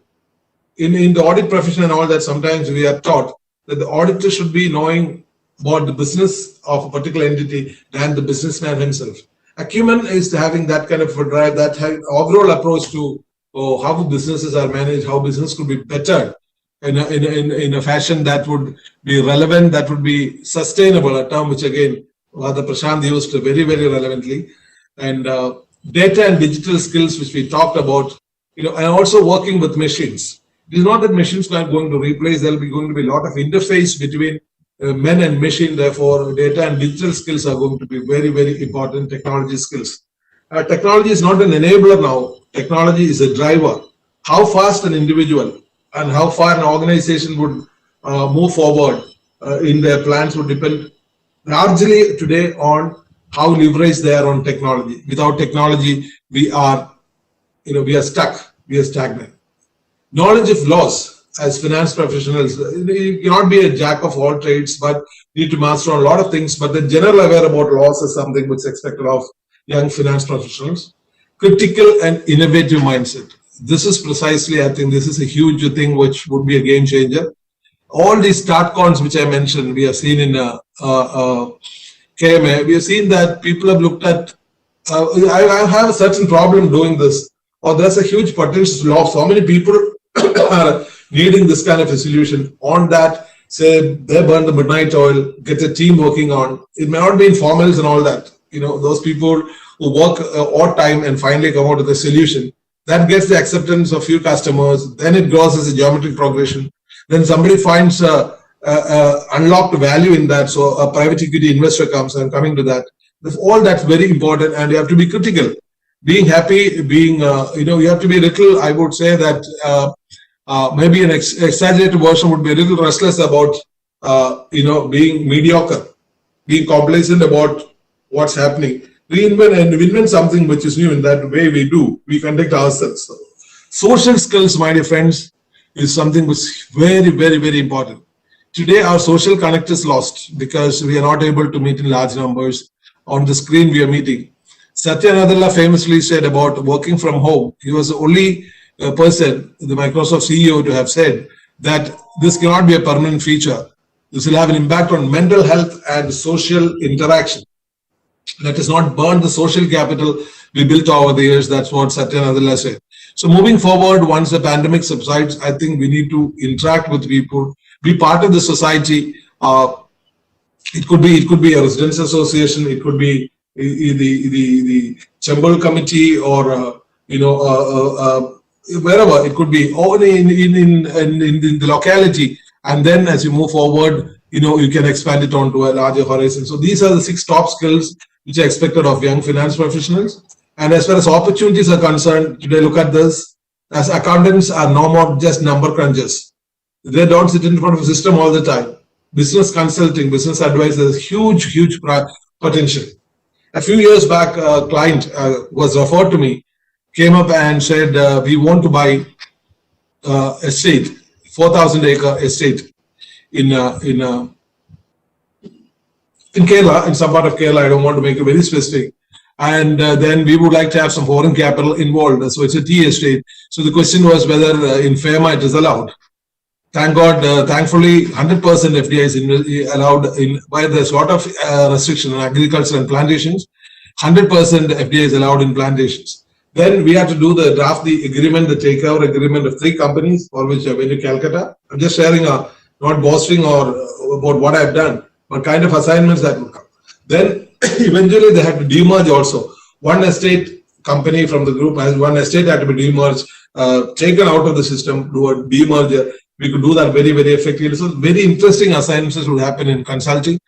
In the audit profession and all that, sometimes we are taught that the auditor should be knowing about the business of a particular entity than the businessman himself. Acumen is having that kind of a drive, that overall approach to how businesses are managed, how business could be better in a fashion that would be relevant, that would be sustainable, a term which again Father Prasanth used very, very relevantly. And data and digital skills, which we talked about, and also working with machines. It is not that machines are going to replace, there will be going to be a lot of interface between men and machine. Therefore, data and digital skills are going to be very, very important technology skills. Technology is not an enabler now. Technology is a driver. How fast an individual and how far an organization would move forward in their plans would depend largely today on how leveraged they are on technology. Without technology, we are stuck. We are stagnant. Knowledge of laws as finance professionals, you cannot be a jack of all trades, but need to master a lot of things. But the general aware about laws is something which is expected of young finance professionals. Critical and innovative mindset. This is precisely, I think, this is a huge thing which would be a game changer. All these start cons which I mentioned, we have seen in KMA, we have seen that people have looked at, I have a certain problem doing this, or there's a huge potential of so many people are needing this kind of a solution. On that, say they burn the midnight oil, get a team working on. It may not be informals and all that. Those people who work odd time and finally come out with a solution. That gets the acceptance of few customers. Then it grows as a geometric progression. Then somebody finds unlocked value in that. So a private equity investor comes and coming to that. All that's very important, and you have to be critical. Being happy, being, you have to be a little, I would say that maybe an exaggerated version would be a little restless about, being mediocre, being complacent about what's happening. Reinvent something which is new in that way we conduct ourselves. So, social skills, my dear friends, is something which is very, very, very important. Today, our social connect is lost because we are not able to meet in large numbers. On the screen, we are meeting. Satya Nadella famously said about working from home. He was the only person, the Microsoft CEO, to have said that this cannot be a permanent feature. This will have an impact on mental health and social interaction. Let us not burn the social capital we built over the years. That's what Satya Nadella said. So moving forward, once the pandemic subsides, I think we need to interact with people, be part of the society. It could be a residents association, it could be the Chambal committee, or wherever it could be, or in the locality. And then as you move forward, you can expand it onto a larger horizon. So these are the 6 top skills which are expected of young finance professionals. And as far as opportunities are concerned, today look at this, as accountants are no more just number crunchers. They don't sit in front of a system all the time. Business consulting, business advice, there's huge potential. A few years back, a client was referred to me, came up and said, we want to buy estate, 4,000-acre estate in Kerala, in some part of Kerala. I don't want to make it very specific. And then we would like to have some foreign capital involved. So it's a tea estate. So the question was whether in FEMA it is allowed. Thank God, thankfully, 100% FDI is allowed while there's a lot of restriction on agriculture and plantations. 100% FDI is allowed in plantations. Then we have to draft the agreement, the takeover agreement of 3 companies for which I went to Calcutta. I'm just sharing, not boasting or about what I've done, but kind of assignments that would come. Then eventually they had to demerge also. One estate company from the group has one estate had to be demerged, taken out of the system, do a demerger. We could do that very effectively. So very interesting assignments would happen in consulting.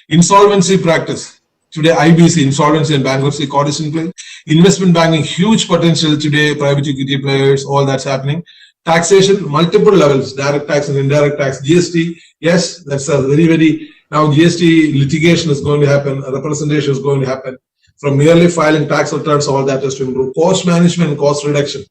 Insolvency practice. Today, IBC, insolvency and bankruptcy court is in place. Investment banking, huge potential today, private equity players, all that's happening. Taxation, multiple levels, direct tax and indirect tax. GST, yes, that's a very, now GST litigation is going to happen, representation is going to happen. From merely filing tax returns, all that is to improve. Cost management and cost reduction.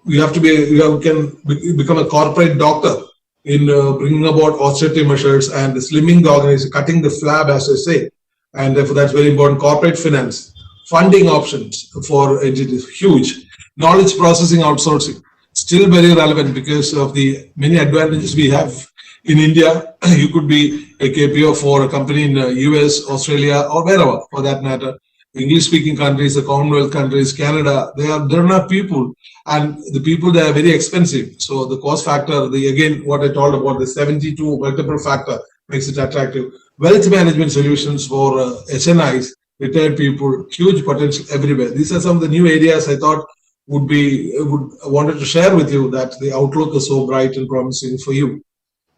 You can become a corporate doctor in bringing about austerity measures and slimming the organization, cutting the flab, as I say. And therefore, that's very important. Corporate finance, funding options for entities, huge. Knowledge processing outsourcing, still very relevant because of the many advantages we have in India. You could be a KPO for a company in the US, Australia, or wherever for that matter. English-speaking countries, the Commonwealth countries, Canada, they're not people, and the people there are very expensive. So the cost factor, again, what I told about the 72 multiple factor makes it attractive. Wealth management solutions for HNIs, retired people, huge potential everywhere. These are some of the new areas I thought wanted to share with you, that the outlook is so bright and promising for you.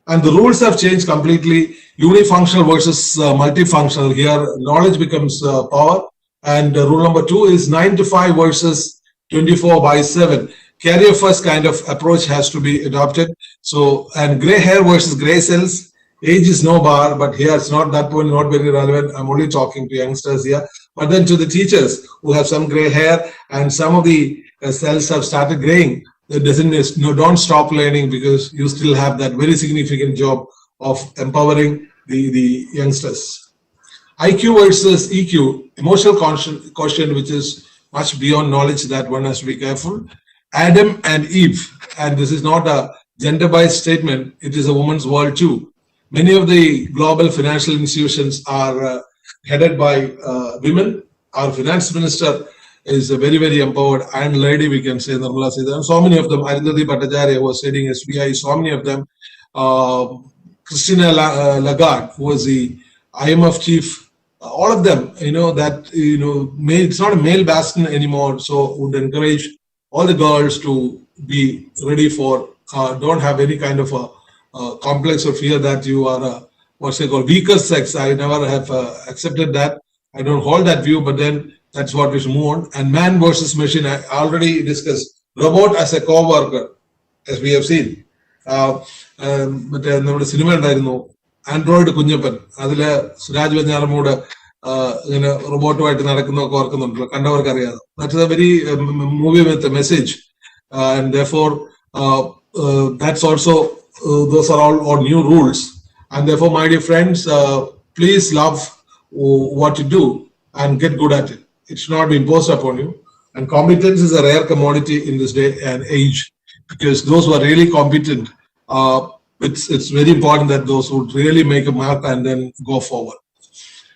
And the rules have changed completely. Unifunctional versus multifunctional. Here, knowledge becomes power. And rule number 2 is 9 to 5 versus 24/7. Career first kind of approach has to be adopted. So, and gray hair versus gray cells. Age is no bar, but here it's not that point, not very relevant. I'm only talking to youngsters here. But then to the teachers who have some gray hair and some of the cells have started graying, don't stop learning, because you still have that very significant job of empowering the youngsters. IQ versus EQ, emotional quotient, which is much beyond knowledge, that one has to be careful. Adam and Eve, and this is not a gender-biased statement, it is a woman's world too. Many of the global financial institutions are headed by women. Our finance minister is a very empowered iron lady, we can say, Nirmala Sitharaman. So many of them, Arundhati Bhattacharya was heading SBI, so many of them. Christina Lagarde, who was the IMF chief, all of them, it's not a male bastion anymore, so would encourage all the girls to be ready for, don't have any kind of a complex or fear that you are weaker sex. I never have accepted that. I don't hold that view, but then that's what we should move on. And man versus machine, I already discussed. Robot as a co-worker, as we have seen. But നമ്മുടെ cinema ഉണ്ടായിരുന്നു Android Kunjappan, അതില് സുരാജ് വെഞ്ഞാറമ്മൂട് ഇങ്ങനെ റോബോട്ടുമായിട്ട് നടക്കുന്നൊക്കെ ഓർക്കുന്നുണ്ടല്ലോ, കണ്ടവർക്ക് അറിയാതെ. That's A very movie with a message, and therefore that's also those are all new rules, and therefore my dear friends, please love what you do and get good at it. It should not be imposed upon you, and competence is a rare commodity in this day and age. because those who are really competent, it's very important that those would really make a mark and then go forward.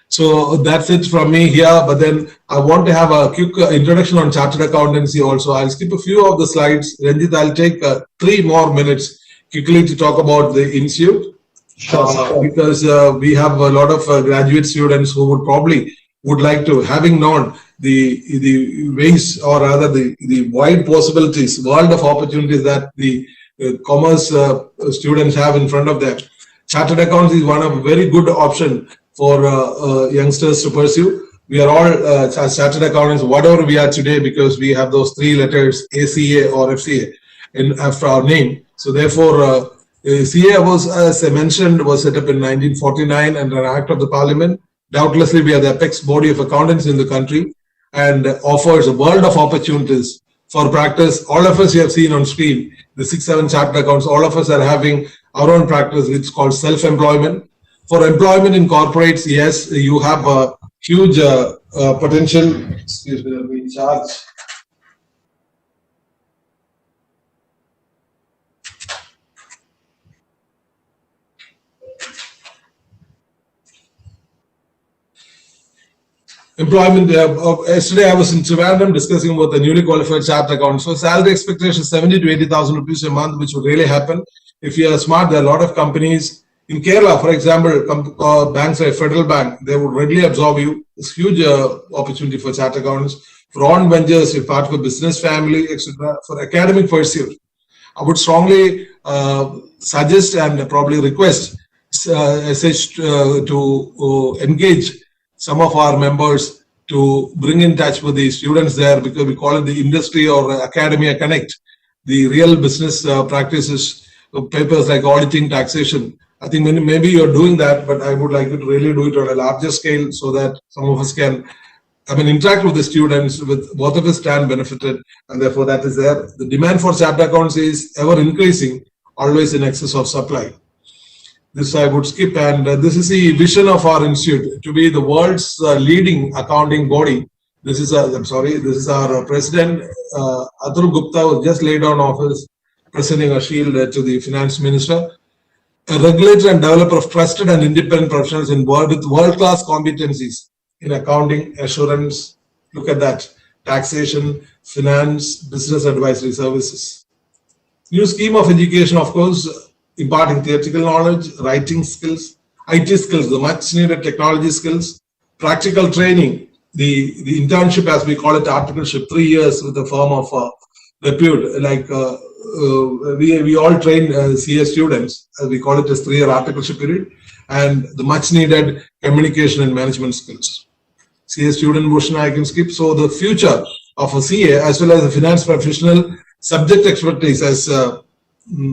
So that's it from me here. But then I want to have a quick introduction on chartered accountancy also. I'll skip a few of the slides. Ranjit, I'll take 3 more minutes quickly to talk about the institute. Sure. Because we have a lot of graduate students who would like to, having known the ways, or rather the wide possibilities, world of opportunities that the commerce students have in front of them. Chartered accounts is one of a very good option for youngsters to pursue. We are all chartered accountants, whatever we are today, because we have those 3 letters, ACA or FCA, after our name. So therefore, CA was, as I mentioned, was set up in 1949 under an act of the parliament. Doubtlessly, we are the apex body of accountants in the country and offers a world of opportunities for practice. All of us you have seen on screen, the 6-7 chartered accounts, all of us are having our own practice, which is called self-employment. For employment in corporates, yes, you have a huge potential. Excuse me, let me charge. Employment, yesterday I was in Trivandrum discussing about the newly qualified chartered accountants. So salary expectation is 70 to 80,000 rupees a month, which would really happen. If you are smart, there are a lot of companies. In Kerala, for example, banks like Federal Bank, they would readily absorb you. It's huge opportunity for chartered accountants. For on ventures, you're part of a business family, etc. For academic pursuit, I would strongly suggest and probably request SH to engage some of our members to bring in touch with the students there, because we call it the industry or academia connect, the real business practices, papers like auditing, taxation. I think maybe you're doing that, but I would like you to really do it on a larger scale so that some of us can, interact with the students, with both of us stand benefited, and therefore that is there. The demand for chartered accounts is ever increasing, always in excess of supply. This I would skip, and this is the vision of our institute, to be the world's leading accounting body. This is this is our president, Atul Gupta, who just laid down office, presenting a shield to the finance minister. A regulator and developer of trusted and independent professionals with world-class competencies in accounting, assurance, look at that, taxation, finance, business advisory services. New scheme of education, of course, imparting theoretical knowledge, writing skills, IT skills, the much needed technology skills, practical training, the internship, as we call it, apprenticeship, 3 years with a firm of repute, like we all train CS students, as we call it, as 3-year apprenticeship period, and the much needed communication and management skills. CS student portion I can skip. So the future of a CA as well as a finance professional, subject expertise, as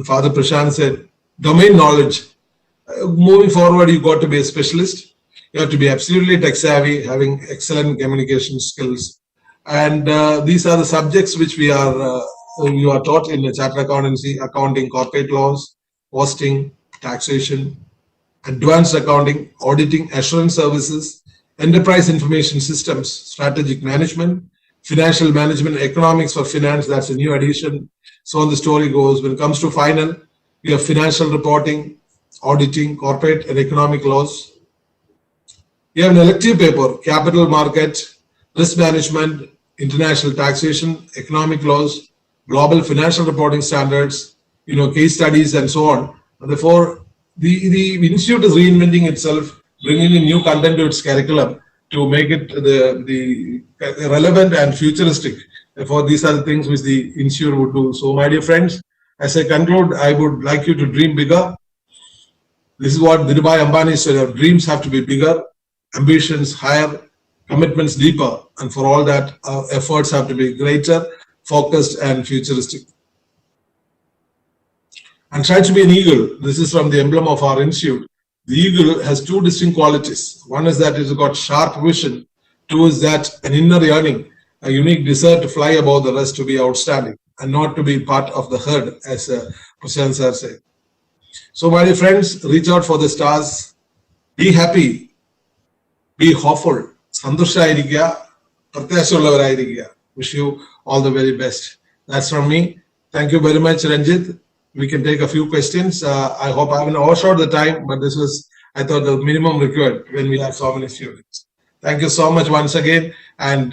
Father Prasanth said, domain knowledge. Moving forward, you got to be a specialist. You have to be absolutely tech savvy, having excellent communication skills. And these are the subjects which you are taught in the chartered accountancy, accounting, corporate laws, hosting, taxation, advanced accounting, auditing, assurance services, enterprise information systems, strategic management, financial management, economics for finance. That's a new addition. So the story goes. When it comes to final, we have financial reporting, auditing, corporate and economic laws. We have an elective paper, capital market, risk management, international taxation, economic laws, global financial reporting standards, case studies and so on. And therefore, the institute is reinventing itself, bringing in new content to its curriculum to make it the relevant and futuristic. Therefore, these are the things which the institute would do. So, my dear friends, as I conclude, I would like you to dream bigger. This is what Dhirubhai Ambani said, our dreams have to be bigger, ambitions higher, commitments deeper, and for all that, our efforts have to be greater, focused and futuristic. And try to be an eagle. This is from the emblem of our institute. The eagle has 2 distinct qualities. One is that it's got sharp vision. 2 is that an inner yearning, a unique desire to fly above the rest, to be outstanding and not to be part of the herd, as Prasanth sir said. So, my dear friends, reach out for the stars. Be happy. Be hopeful. Wish you all the very best. That's from me. Thank you very much, Ranjit. We can take a few questions. I hope I haven't overshot the time, but this was, I thought, the minimum required when we have so many students. Thank you so much once again, and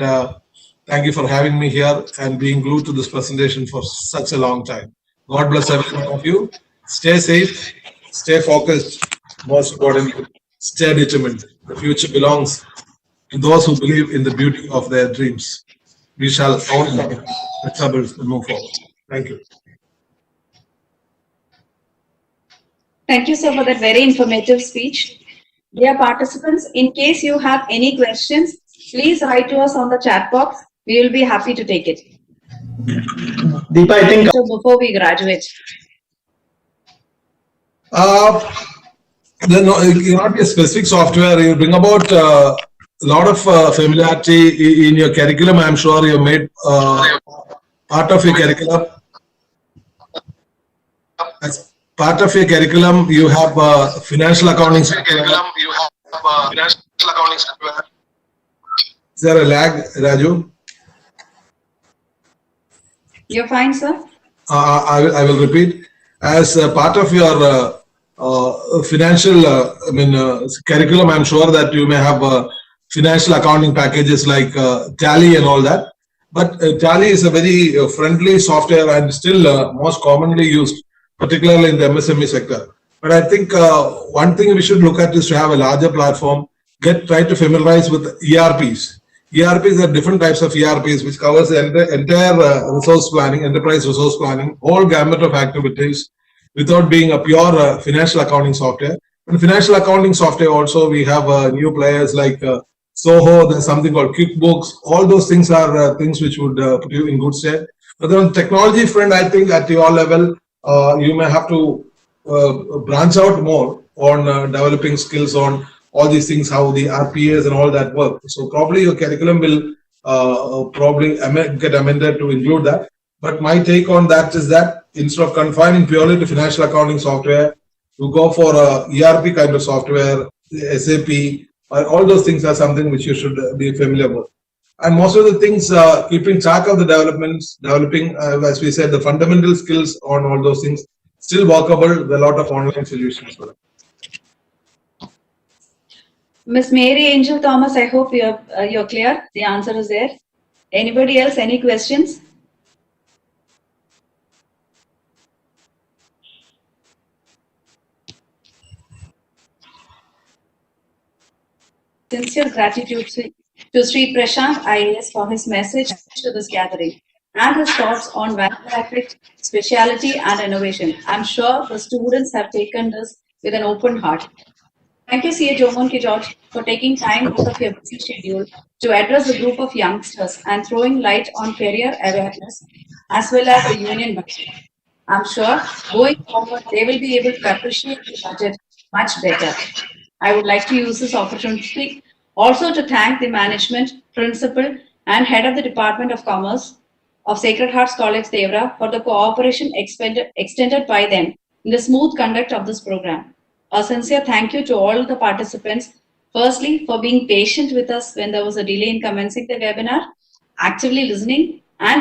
thank you for having me here and being glued to this presentation for such a long time. God bless every one of you. Stay safe, stay focused, most importantly, stay determined. The future belongs to those who believe in the beauty of their dreams. We shall overcome the troubles and move forward. Thank you. Thank you, sir, for that very informative speech. Dear participants, in case you have any questions, please write to us on the chat box. We will be happy to take it. Deepa, I think So before we graduate. There cannot be a specific software. You bring about a lot of familiarity in your curriculum. I'm sure you made part of your curriculum. As part of your curriculum, you have financial accounting software. Is there a lag, Raju? You're fine, sir. I will repeat. As part of your financial, curriculum, I'm sure that you may have financial accounting packages like Tally and all that. But Tally is a very friendly software and still most commonly used, particularly in the MSME sector. But I think one thing we should look at is to have a larger platform, try to familiarize with ERPs. ERPs are different types of ERPs, which covers the entire resource planning, enterprise resource planning, whole gamut of activities, without being a pure financial accounting software. And financial accounting software also, we have new players like Soho, there's something called QuickBooks. All those things are things which would put you in good stead. But on the technology front, I think at your level, you may have to branch out more on developing skills on all these things, how the RPAs and all that work. So probably your curriculum will probably get amended to include that. But my take on that is that instead of confining purely to financial accounting software, to go for a ERP kind of software, SAP, all those things are something which you should be familiar with. And most of the things, keeping track of the developments, developing, as we said, the fundamental skills on all those things, still workable. There are a lot of online solutions for that. Miss Mary Angel Thomas, I hope you're clear. The answer is there. Anybody else? Any questions? Sincere gratitude to Shri Prasanth IAS for his message to this gathering and his thoughts on value added, speciality and innovation. I'm sure the students have taken this with an open heart. Thank you, CA Jomon K.George, for taking time out of your busy schedule to address a group of youngsters and throwing light on career awareness as well as the union budget. I'm sure going forward, they will be able to appreciate the budget much better. I would like to use this opportunity also to thank the management, principal, and head of the Department of Commerce of Sacred Hearts College, Thevara, for the cooperation extended by them in the smooth conduct of this program. A sincere thank you to all the participants, firstly, for being patient with us when there was a delay in commencing the webinar, actively listening, and